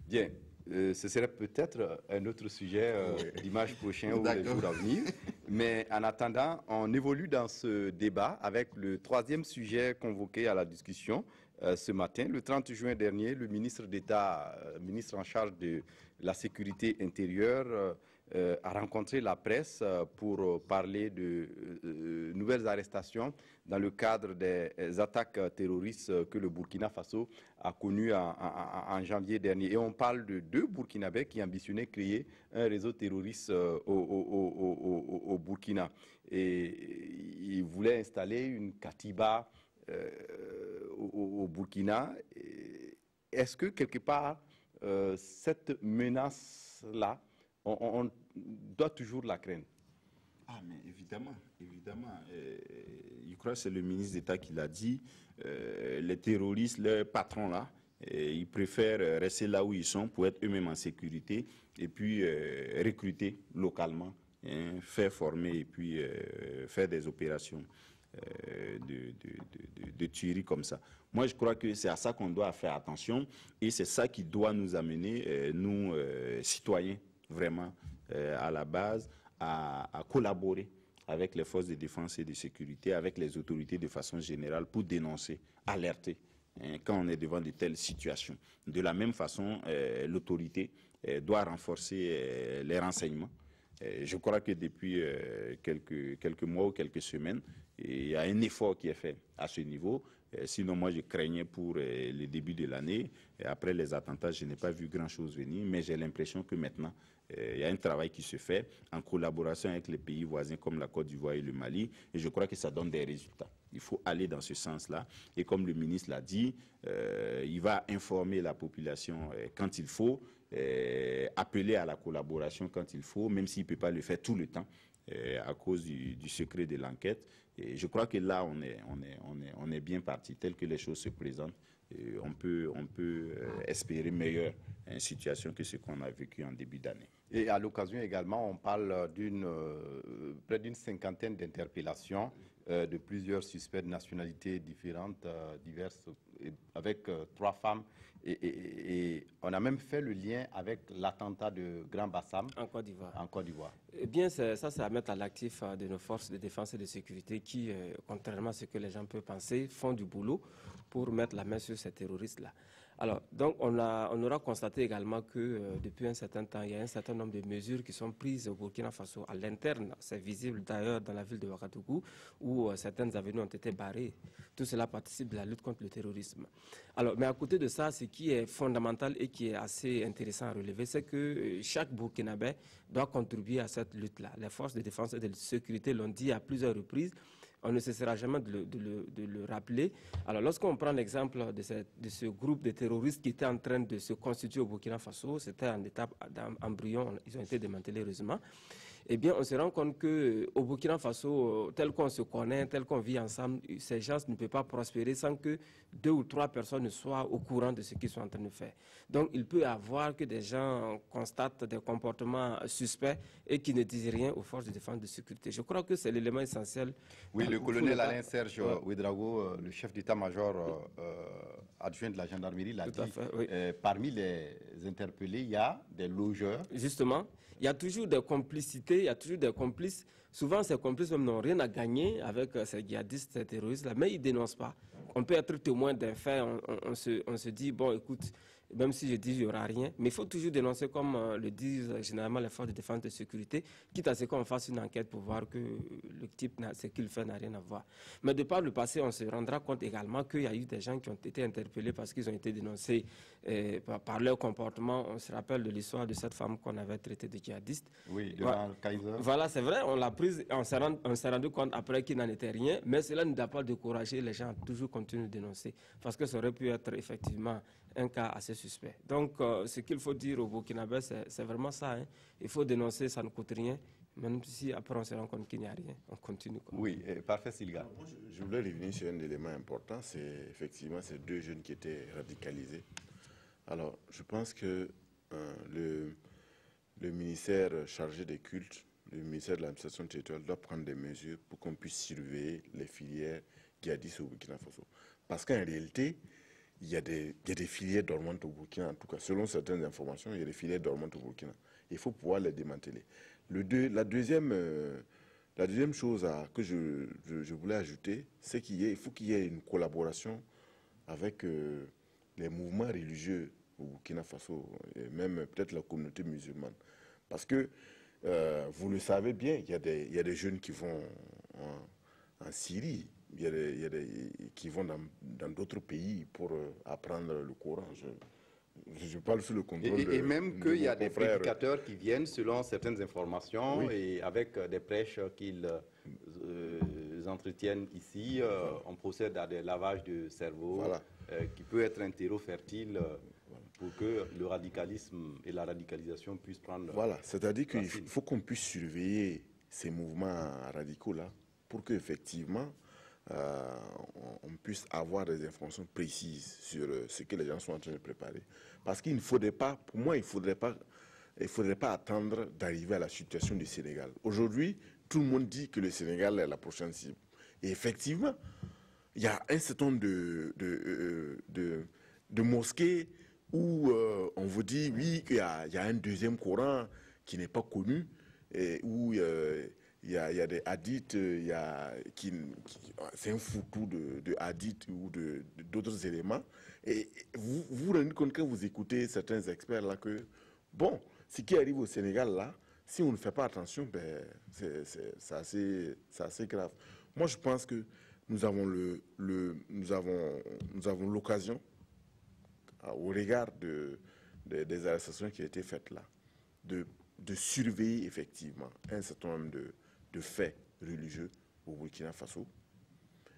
Bien. ce serait peut-être un autre sujet dimanche prochain ou les jours à venir. Mais en attendant, on évolue dans ce débat avec le troisième sujet convoqué à la discussion ce matin. Le 30 juin dernier, le ministre d'État, ministre en charge de la sécurité intérieure, a rencontré la presse pour parler de nouvelles arrestations dans le cadre des attaques terroristes que le Burkina Faso a connues en janvier dernier. Et on parle de 2 Burkinabés qui ambitionnaient créer un réseau terroriste au Burkina. Et ils voulaient installer une Katiba au Burkina. Est-ce que quelque part, cette menace-là, on doit toujours la craindre? Ah, mais évidemment, évidemment. Je crois que c'est le ministre d'État qui l'a dit. Les terroristes, leurs patrons là, ils préfèrent rester là où ils sont pour être eux-mêmes en sécurité et puis recruter localement, hein, faire former et puis faire des opérations de tuerie comme ça. Moi, je crois que c'est à ça qu'on doit faire attention et c'est ça qui doit nous amener, nous, citoyens, vraiment, à la base, à collaborer avec les forces de défense et de sécurité, avec les autorités de façon générale pour dénoncer, alerter hein, quand on est devant de telles situations. De la même façon, l'autorité doit renforcer les renseignements. Je crois que depuis quelques mois ou quelques semaines, il y a un effort qui est fait à ce niveau. Sinon, moi, je craignais pour le début de l'année. Après les attentats, je n'ai pas vu grand-chose venir, mais j'ai l'impression que maintenant, il y a un travail qui se fait en collaboration avec les pays voisins comme la Côte d'Ivoire et le Mali. Et je crois que ça donne des résultats. Il faut aller dans ce sens-là. Et comme le ministre l'a dit, il va informer la population quand il faut, appeler à la collaboration quand il faut, même s'il ne peut pas le faire tout le temps à cause du secret de l'enquête. Et je crois que là, on est bien parti. Tel que les choses se présentent, on peut espérer meilleure situation que ce qu'on a vécu en début d'année. Et à l'occasion également, on parle près d'une 50aine d'interpellations de plusieurs suspects de nationalités différentes, diverses, avec 3 femmes. Et on a même fait le lien avec l'attentat de Grand Bassam En Côte d'Ivoire. En Côte d'Ivoire. Eh bien, ça, c'est à mettre à l'actif de nos forces de défense et de sécurité qui, contrairement à ce que les gens peuvent penser, font du boulot pour mettre la main sur ces terroristes-là. Alors, donc, on aura constaté également que depuis un certain temps, il y a un certain nombre de mesures qui sont prises au Burkina Faso à l'interne. C'est visible d'ailleurs dans la ville de Ouagadougou où certaines avenues ont été barrées. Tout cela participe de la lutte contre le terrorisme. Alors, mais à côté de ça, ce qui est fondamental et qui est assez intéressant à relever, c'est que chaque Burkinabé doit contribuer à cette lutte-là. Les forces de défense et de sécurité l'ont dit à plusieurs reprises. On ne cessera jamais de le rappeler. Alors, lorsqu'on prend l'exemple de ce groupe de terroristes qui était en train de se constituer au Burkina Faso, c'était en étape embryon, ils ont été démantelés heureusement. Eh bien, on se rend compte qu'au Burkina Faso, tel qu'on se connaît, tel qu'on vit ensemble, ces gens ne peuvent pas prospérer sans que 2 ou 3 personnes ne soient au courant de ce qu'ils sont en train de faire. Donc, il peut y avoir que des gens constatent des comportements suspects et qui ne disent rien aux forces de défense et de sécurité. Je crois que c'est l'élément essentiel. Oui, le colonel Alain Serge Ouedraogo, le chef d'état-major adjoint de la gendarmerie, l'a dit. Fait, oui. Parmi les interpellés, il y a des logeurs. Justement, il y a toujours des complicités, il y a toujours des complices. Souvent, ces complices même n'ont rien à gagner avec ces djihadistes, ces terroristes-là, mais ils ne dénoncent pas. On peut être témoin d'un fait, on se dit, bon, écoute, même si je dis qu'il n'y aura rien, mais il faut toujours dénoncer comme le disent généralement les forces de défense et de sécurité, quitte à ce qu'on fasse une enquête pour voir que le type, ce qu'il fait n'a rien à voir. Mais de par le passé, on se rendra compte également qu'il y a eu des gens qui ont été interpellés parce qu'ils ont été dénoncés par leur comportement. On se rappelle de l'histoire de cette femme qu'on avait traitée de djihadiste. Oui, devant Kaiser. Voilà, c'est vrai, on l'a prise, on s'est rendu compte après qu'il n'en était rien, mais cela ne doit pas décourager les gens à toujours continuer de dénoncer, parce que ça aurait pu être effectivement un cas assez suspect. Donc, ce qu'il faut dire au Burkinabé, c'est vraiment ça. Hein. Il faut dénoncer, ça ne coûte rien. Même si après on se rend compte qu'il n'y a rien, on continue. Quoi. Oui, parfait, Silga. Je voulais revenir sur un élément important, c'est effectivement ces 2 jeunes qui étaient radicalisés. Alors, je pense que le ministère chargé des cultes, le ministère de l'administration territoriale doit prendre des mesures pour qu'on puisse surveiller les filières djihadistes au Burkina Faso. Parce qu'en réalité, il y a des filières dormantes au Burkina, en tout cas, selon certaines informations, il y a des filières dormantes au Burkina. Il faut pouvoir les démanteler. La deuxième chose que je voulais ajouter, c'est qu'il faut qu'il y ait une collaboration avec les mouvements religieux au Burkina Faso, et même peut-être la communauté musulmane. Parce que, vous le savez bien, il y a des jeunes qui vont en Syrie, il y a qui vont dans d'autres pays pour apprendre le Coran. Je parle sous le contrôle Et même qu'il y a des confrères. prédicateurs qui viennent selon certaines informations Oui. et avec des prêches qu'ils entretiennent ici, on procède à des lavages de cerveau Voilà. qui peut être un terreau fertile pour que le radicalisme et la radicalisation puissent prendre... Voilà, c'est-à-dire qu'il racine. faut qu'on puisse surveiller ces mouvements radicaux-là pour qu'effectivement, on puisse avoir des informations précises sur ce que les gens sont en train de préparer. Parce qu'il ne faudrait pas, pour moi, il ne faudrait pas attendre d'arriver à la situation du Sénégal. Aujourd'hui, tout le monde dit que le Sénégal est la prochaine cible. Et effectivement, il y a un certain nombre de mosquées où on vous dit, oui, qu'il y a un deuxième Coran qui n'est pas connu, et où il y a des hadiths, c'est un foutou de hadiths ou d'autres éléments. Et vous vous rendez compte quand vous écoutez certains experts là que, bon, ce qui arrive au Sénégal là, si on ne fait pas attention, ben, c'est assez grave. Moi, je pense que nous avons l'occasion, au regard des arrestations qui ont été faites là, de surveiller effectivement un certain nombre de faits religieux au Burkina Faso.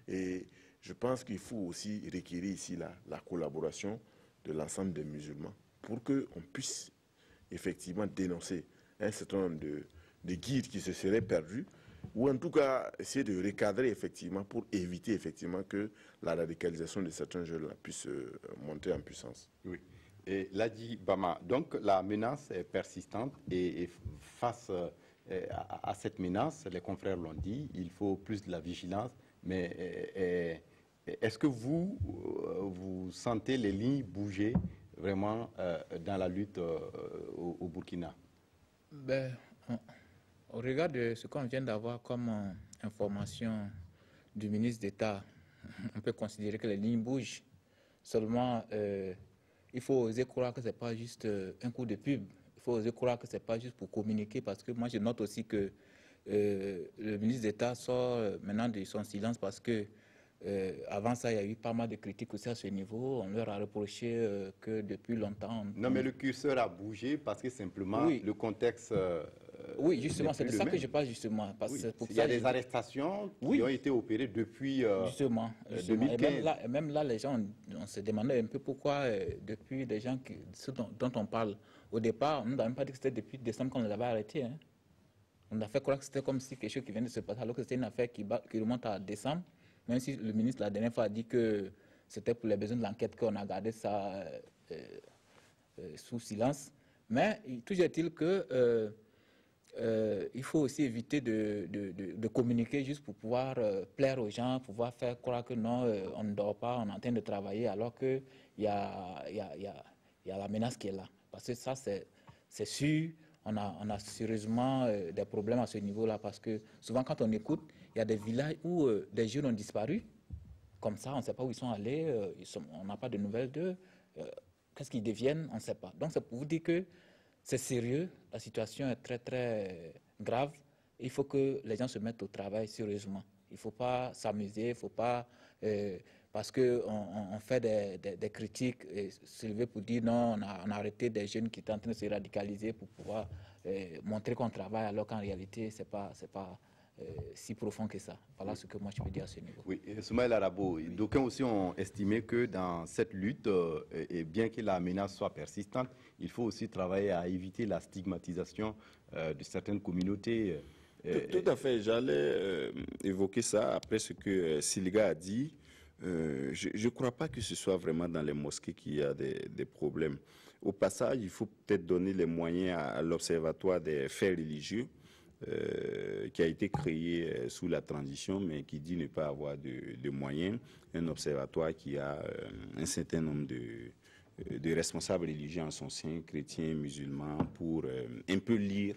Et je pense qu'il faut aussi requérir ici la collaboration de l'ensemble des musulmans pour qu'on puisse effectivement dénoncer un certain nombre de guides qui se seraient perdus, ou en tout cas essayer de recadrer effectivement pour éviter effectivement que la radicalisation de certains jeunes puisse monter en puissance. Oui. Et Ladji Bama, donc la menace est persistante et face à cette menace, les confrères l'ont dit, il faut plus de la vigilance, mais est-ce que vous sentez les lignes bouger vraiment dans la lutte au Burkina? Ben, au regard de ce qu'on vient d'avoir comme information du ministre d'État, on peut considérer que les lignes bougent. Seulement, il faut oser croire que ce n'est pas juste un coup de pub. Il faut oser croire que ce n'est pas juste pour communiquer, parce que moi, je note aussi que le ministre d'État sort maintenant de son silence parce que avant ça, il y a eu pas mal de critiques aussi à ce niveau. On leur a reproché que depuis longtemps... Non, mais le curseur a bougé parce que simplement Oui. le contexte... oui, justement, c'est de n'est plus ça le que même. je parle justement. Parce Oui. que pour Il y a ça, des arrestations qui Oui. ont été opérées depuis justement. 2015. Et même là, les gens, on se demandait un peu pourquoi, depuis les gens dont on parle, au départ, on n'a même pas dit que c'était depuis décembre qu'on les avait arrêtés. Hein. On a fait croire que c'était comme si quelque chose qui venait de se passer, alors que c'était une affaire qui remonte à décembre, même si le ministre, la dernière fois, a dit que c'était pour les besoins de l'enquête qu'on a gardé ça sous silence. Mais toujours est-il que il faut aussi éviter de communiquer juste pour pouvoir plaire aux gens, pouvoir faire croire que non, on ne dort pas, on est en train de travailler, alors qu'il y a la menace qui est là. Parce que ça, c'est sûr, on a sérieusement des problèmes à ce niveau-là, parce que souvent quand on écoute, il y a des villages où des jeunes ont disparu, comme ça, on ne sait pas où ils sont allés, on n'a pas de nouvelles d'eux, qu'est-ce qu'ils deviennent, on ne sait pas. Donc c'est pour vous dire que c'est sérieux, la situation est très très grave. Il faut que les gens se mettent au travail sérieusement. Il ne faut pas s'amuser, il ne faut pas, parce qu'on fait des critiques, et se lever pour dire non, on a arrêté des jeunes qui étaient en train de se radicaliser pour pouvoir montrer qu'on travaille, alors qu'en réalité, ce n'est pas si profond que ça. Voilà ce que moi je peux dire à ce niveau. Oui, Soumaïla Rabo, d'aucuns aussi ont estimé que dans cette lutte, et bien que la menace soit persistante, il faut aussi travailler à éviter la stigmatisation de certaines communautés. Tout à fait, j'allais évoquer ça après ce que Siliga a dit. Je ne crois pas que ce soit vraiment dans les mosquées qu'il y a des problèmes. Au passage, il faut peut-être donner les moyens à l'Observatoire des faits religieux qui a été créé sous la transition, mais qui dit ne pas avoir de moyens. Un observatoire qui a un certain nombre de responsables religieux en son sein, chrétiens, musulmans, pour un peu lire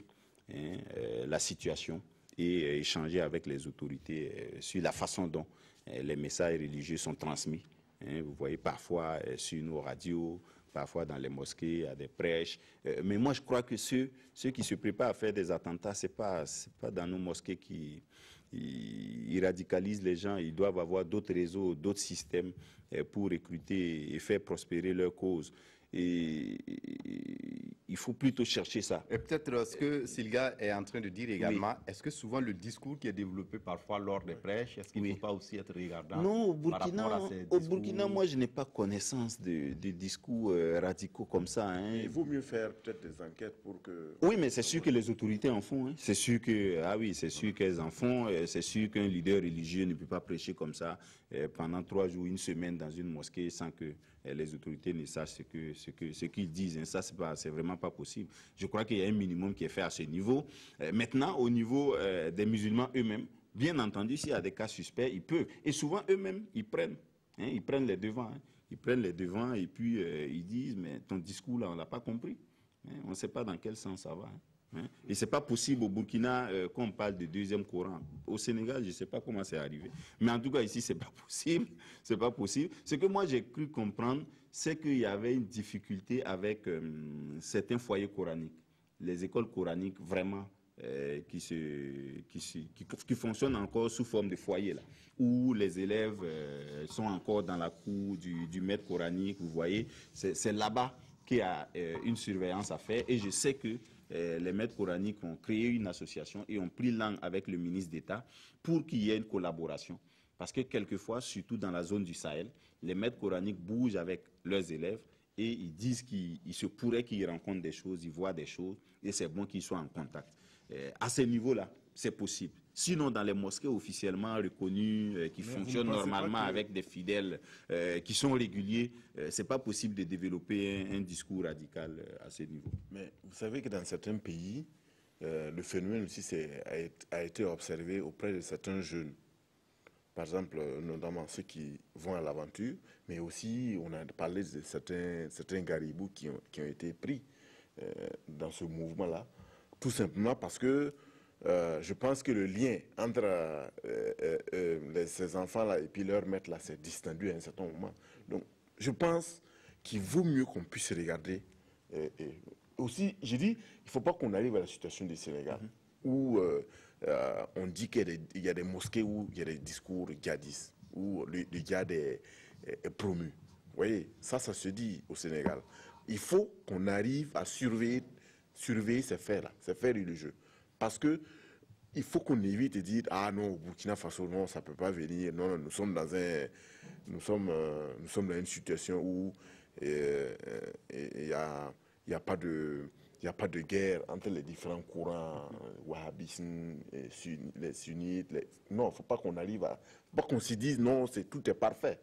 la situation et échanger avec les autorités sur la façon dont les messages religieux sont transmis. Vous voyez parfois sur nos radios, parfois dans les mosquées, à des prêches. Mais moi, je crois que ceux qui se préparent à faire des attentats, c'est pas dans nos mosquées ils radicalisent les gens. Ils doivent avoir d'autres réseaux, d'autres systèmes pour recruter et faire prospérer leur cause. Et il faut plutôt chercher ça. Et peut-être ce que Silga est en train de dire également, est-ce que souvent le discours qui est développé parfois lors des prêches, est-ce qu'il ne faut pas aussi être regardant? Non, au Burkina, moi je n'ai pas connaissance de discours radicaux comme ça. Il vaut mieux faire peut-être des enquêtes pour que... Oui, mais c'est sûr que les autorités en font. C'est sûr que, c'est sûr qu'elles en font. C'est sûr qu'un leader religieux ne peut pas prêcher comme ça pendant 3 jours, 1 semaine dans une mosquée sans que les autorités ne sachent ce qu'ils disent. Ça, c'est vraiment pas possible. Je crois qu'il y a un minimum qui est fait à ce niveau. Maintenant, au niveau des musulmans eux-mêmes, bien entendu, s'il y a des cas suspects, ils peuvent. Et souvent, eux-mêmes, ils prennent les devants. Ils prennent les devants et puis ils disent, mais ton discours là, on l'a pas compris. On ne sait pas dans quel sens ça va. Et ce n'est pas possible au Burkina qu'on parle de 2e Coran. Au Sénégal, je ne sais pas comment c'est arrivé. Mais en tout cas, ici, ce n'est pas possible. C'est pas possible. Ce que moi, j'ai cru comprendre, c'est qu'il y avait une difficulté avec certains foyers coraniques. Les écoles coraniques, vraiment, qui fonctionnent encore sous forme de foyer, là, où les élèves sont encore dans la cour du maître coranique, vous voyez. C'est là-bas qu'il y a une surveillance à faire. Et je sais que les maîtres coraniques ont créé une association et ont pris langue avec le ministre d'État pour qu'il y ait une collaboration. Parce que quelquefois, surtout dans la zone du Sahel, les maîtres coraniques bougent avec leurs élèves et ils disent qu'il se pourrait qu'ils rencontrent des choses, ils voient des choses et c'est bon qu'ils soient en contact. À ce niveau-là, c'est possible. Sinon, dans les mosquées officiellement reconnues, qui fonctionnent normalement avec des fidèles qui sont réguliers, ce n'est pas possible de développer un discours radical à ce niveau. Mais vous savez que dans certains pays, le phénomène aussi a été observé auprès de certains jeunes. Par exemple, notamment ceux qui vont à l'aventure, mais aussi on a parlé de certains garibous qui ont été pris dans ce mouvement-là, tout simplement parce que je pense que le lien entre ces enfants-là et puis leur maître là s'est distendu à un certain moment. Donc, je pense qu'il vaut mieux qu'on puisse regarder. Aussi, j'ai dit, il ne faut pas qu'on arrive à la situation du Sénégal où on dit qu'il y a des mosquées où il y a des discours djihadistes, où le djihad est promu. Vous voyez, ça se dit au Sénégal. Il faut qu'on arrive à surveiller ces faits-là, ces faits religieux. Parce que il faut qu'on évite de dire ah non, au Burkina Faso, non, ça ne peut pas venir. Non, nous sommes dans une situation où il n'y a pas de guerre entre les différents courants, wahhabisme, les sunnites. Non, il ne faut pas qu'on arrive à... pas qu'on se dise non, tout est parfait.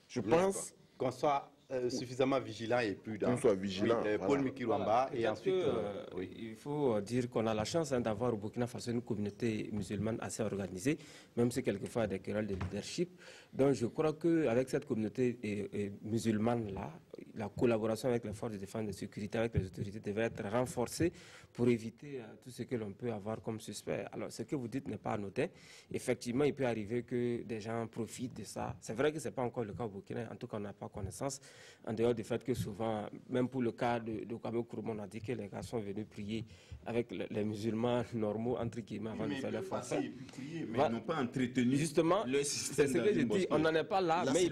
Je pense... Qu'on soit suffisamment vigilant et prudent. Qu'on soit vigilant. Oui, Paul Mikirwamba, et ensuite... oui. Il faut dire qu'on a la chance d'avoir au Burkina Faso une communauté musulmane assez organisée, même si quelquefois il y a des querelles de leadership. Donc je crois qu'avec cette communauté musulmane-là, la collaboration avec les forces de défense et de sécurité, avec les autorités, devrait être renforcée pour éviter tout ce que l'on peut avoir comme suspect. Alors ce que vous dites n'est pas anodin. Effectivement, il peut arriver que des gens profitent de ça. C'est vrai que ce n'est pas encore le cas au Burkina, en tout cas on n'a pas connaissance, en dehors du fait que souvent, même pour le cas de Kwame Nkrumah, on a dit que les gars sont venus prier avec les musulmans normaux, entre guillemets, avant de faire leur forfait. Mais ils n'ont pas entretenu. Justement, le système. c'est ce que je dis, on n'en est pas là, mais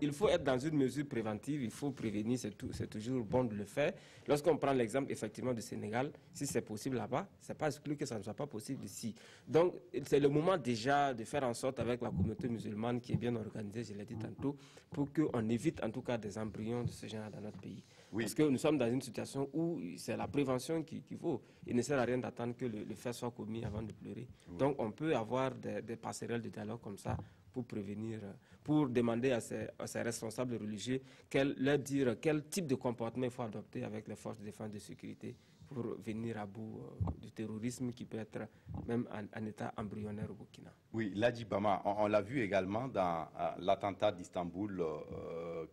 il faut être dans une mesure préventive, il faut prévenir, c'est toujours bon de le faire. Lorsqu'on prend l'exemple effectivement du Sénégal, si c'est possible là-bas, c'est pas exclu que ça ne soit pas possible ici. Donc c'est le moment déjà de faire en sorte avec la communauté musulmane qui est bien organisée, je l'ai dit tantôt, pour qu'on évite en tout cas des embryons de ce genre dans notre pays. Oui. Parce que nous sommes dans une situation où c'est la prévention qui vaut. Il ne sert à rien d'attendre que le fait soit commis avant de pleurer. Oui. Donc on peut avoir des passerelles de dialogue comme ça pour prévenir, pour demander à ces responsables religieux leur dire quel type de comportement il faut adopter avec les forces de défense et de sécurité pour venir à bout du terrorisme qui peut être même en état embryonnaire au Burkina. Oui, Ladji Bama, on l'a vu également dans l'attentat d'Istanbul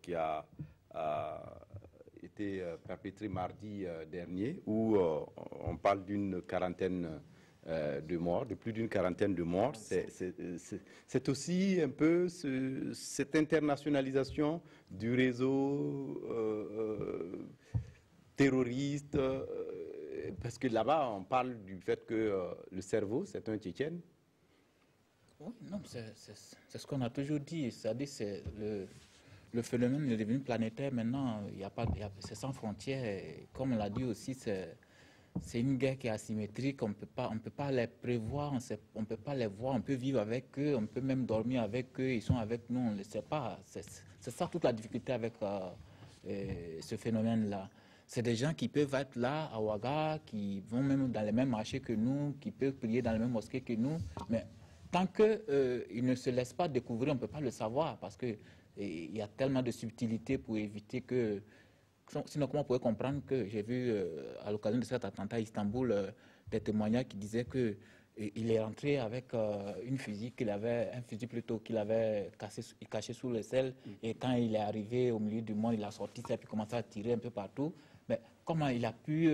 qui a été perpétré mardi dernier, où on parle d'une quarantaine de morts, de plus d'une quarantaine de morts. C'est aussi un peu cette internationalisation du réseau terroriste, parce que là-bas, on parle du fait que le cerveau, c'est un Tchétchène. Oui, non, c'est ce qu'on a toujours dit. C'est-à-dire que le phénomène est devenu planétaire maintenant. C'est sans frontières. Et comme on l'a dit aussi, c'est une guerre qui est asymétrique. On peut pas les prévoir, on peut pas les voir. On peut vivre avec eux, on peut même dormir avec eux. Ils sont avec nous, on ne le sait pas. C'est ça toute la difficulté avec ce phénomène-là. C'est des gens qui peuvent être là à Ouaga, qui vont même dans les mêmes marchés que nous, qui peuvent prier dans les mêmes mosquées que nous, mais tant qu'ils ne se laissent pas découvrir, on ne peut pas le savoir, parce qu'il y a tellement de subtilités pour éviter que... Sinon, comment on pourrait comprendre que j'ai vu à l'occasion de cet attentat à Istanbul des témoignages qui disaient qu'il est rentré avec un fusil qu'il avait caché sous le sel, et quand il est arrivé au milieu du monde, il a sorti ça et puis commencé à tirer un peu partout. Mais comment il a pu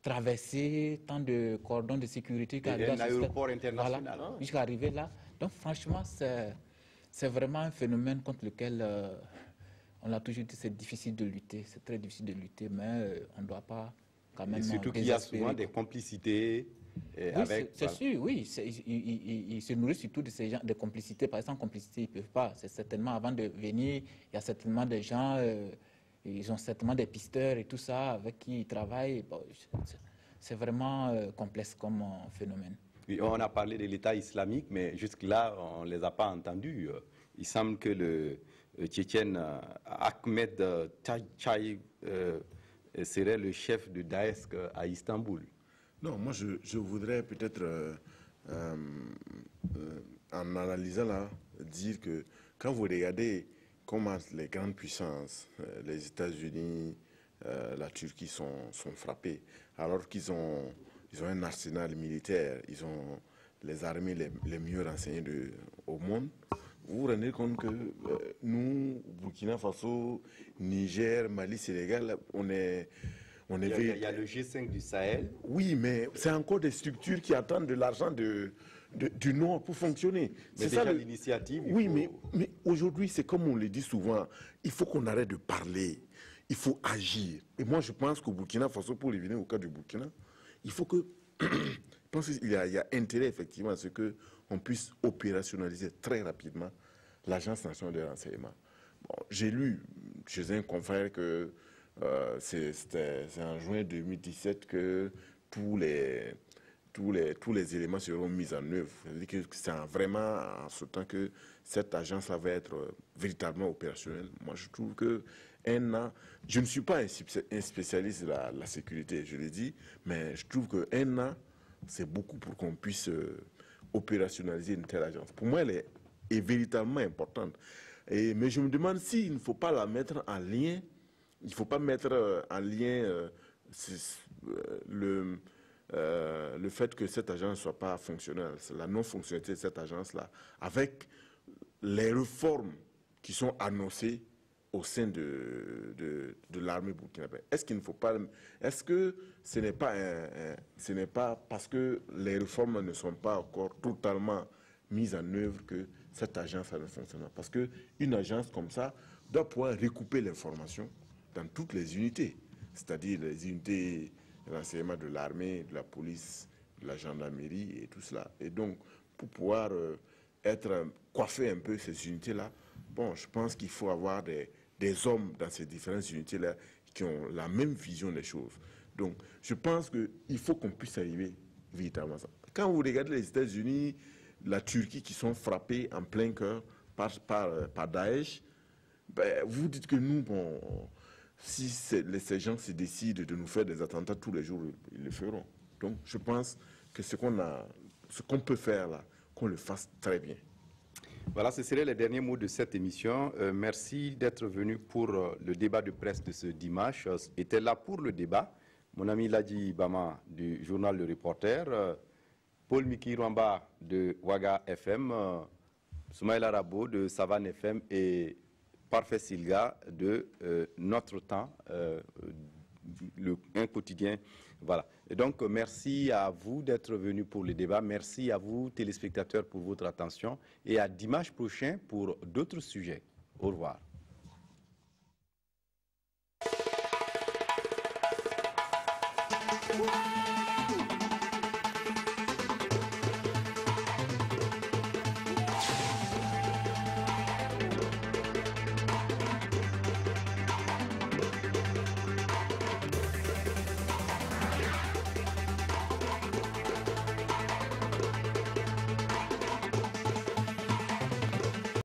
traverser tant de cordons de sécurité un aéroport international. Voilà, jusqu'à arriver là. Donc franchement, c'est vraiment un phénomène contre lequel on l'a toujours dit, c'est difficile de lutter, c'est très difficile de lutter, mais on ne doit pas quand même. Et surtout qu'il y a souvent des complicités. Oui, c'est sûr, oui. Ils se nourrissent surtout de ces gens, de complicités. Par exemple, complicité, ils ne peuvent pas. C'est certainement, avant de venir, il y a certainement des gens, ils ont certainement des pisteurs et tout ça avec qui ils travaillent. Bon, c'est vraiment complexe comme phénomène. Oui, on a parlé de l'État islamique, mais jusque-là, on ne les a pas entendus. Il semble que le Tchétchène Ahmed Tchai serait le chef de Daesh à Istanbul. Non, moi je voudrais peut-être, en analysant là, dire que quand vous regardez comment les grandes puissances, les États-Unis, la Turquie sont frappés, alors qu'ils ont un arsenal militaire, ils ont les armées les mieux renseignées au monde, vous vous rendez compte que nous, Burkina Faso, Niger, Mali, Sénégal, il y a le G5 du Sahel. Oui, mais c'est encore des structures qui attendent de l'argent du Nord pour fonctionner. C'est ça l'initiative. Oui, mais aujourd'hui, c'est comme on le dit souvent, il faut qu'on arrête de parler, il faut agir. Et moi, je pense qu'au Burkina Faso, pour revenir au cas du Burkina, il faut que... je pense qu'il y a intérêt, effectivement, à ce qu'on puisse opérationnaliser très rapidement l'Agence nationale de renseignement. Bon, j'ai lu chez un confrère que c'est en juin 2017 que tous les éléments seront mis en œuvre. C'est-à-dire que c'est vraiment en ce temps que cette agence va être véritablement opérationnelle. Moi, je trouve que un an, je ne suis pas un spécialiste de la sécurité, je l'ai dit, mais je trouve qu'un an, c'est beaucoup pour qu'on puisse opérationnaliser une telle agence. Pour moi, elle est véritablement importante. Mais je me demande s'il ne faut pas la mettre en lien. Il ne faut pas mettre en lien le fait que cette agence ne soit pas fonctionnelle, la non-fonctionnalité de cette agence-là, avec les réformes qui sont annoncées au sein de l'armée burkinabé. Est-ce qu'il ne faut pas... Est-ce que ce n'est pas parce que les réformes ne sont pas encore totalement mises en œuvre que cette agence ne fonctionne pas? Parce qu'une agence comme ça doit pouvoir recouper l'information dans toutes les unités, c'est-à-dire les unités de renseignement de l'armée, de la police, de la gendarmerie et tout cela. Et donc, pour pouvoir coiffer un peu ces unités-là, bon, je pense qu'il faut avoir des hommes dans ces différentes unités-là qui ont la même vision des choses. Donc, je pense qu'il faut qu'on puisse arriver véritablement à ça. Quand vous regardez les États-Unis, la Turquie qui sont frappés en plein cœur par Daesh, ben, vous dites que nous, bon, si ces gens se décident de nous faire des attentats tous les jours, ils le feront. Donc, je pense que ce qu'on peut faire là, qu'on le fasse très bien. Voilà, ce seraient les derniers mots de cette émission. Merci d'être venu pour le débat de presse de ce dimanche. Était là pour le débat mon ami Ladji Bama du journal Le Reporter, Paul Miki Rwamba de Ouaga FM, Soumaïla Rabo de Savane FM et Parfait Silga de Notre Temps, un quotidien. Voilà. Et donc, merci à vous d'être venus pour le débat. Merci à vous, téléspectateurs, pour votre attention. Et à dimanche prochain pour d'autres sujets. Au revoir. Wow.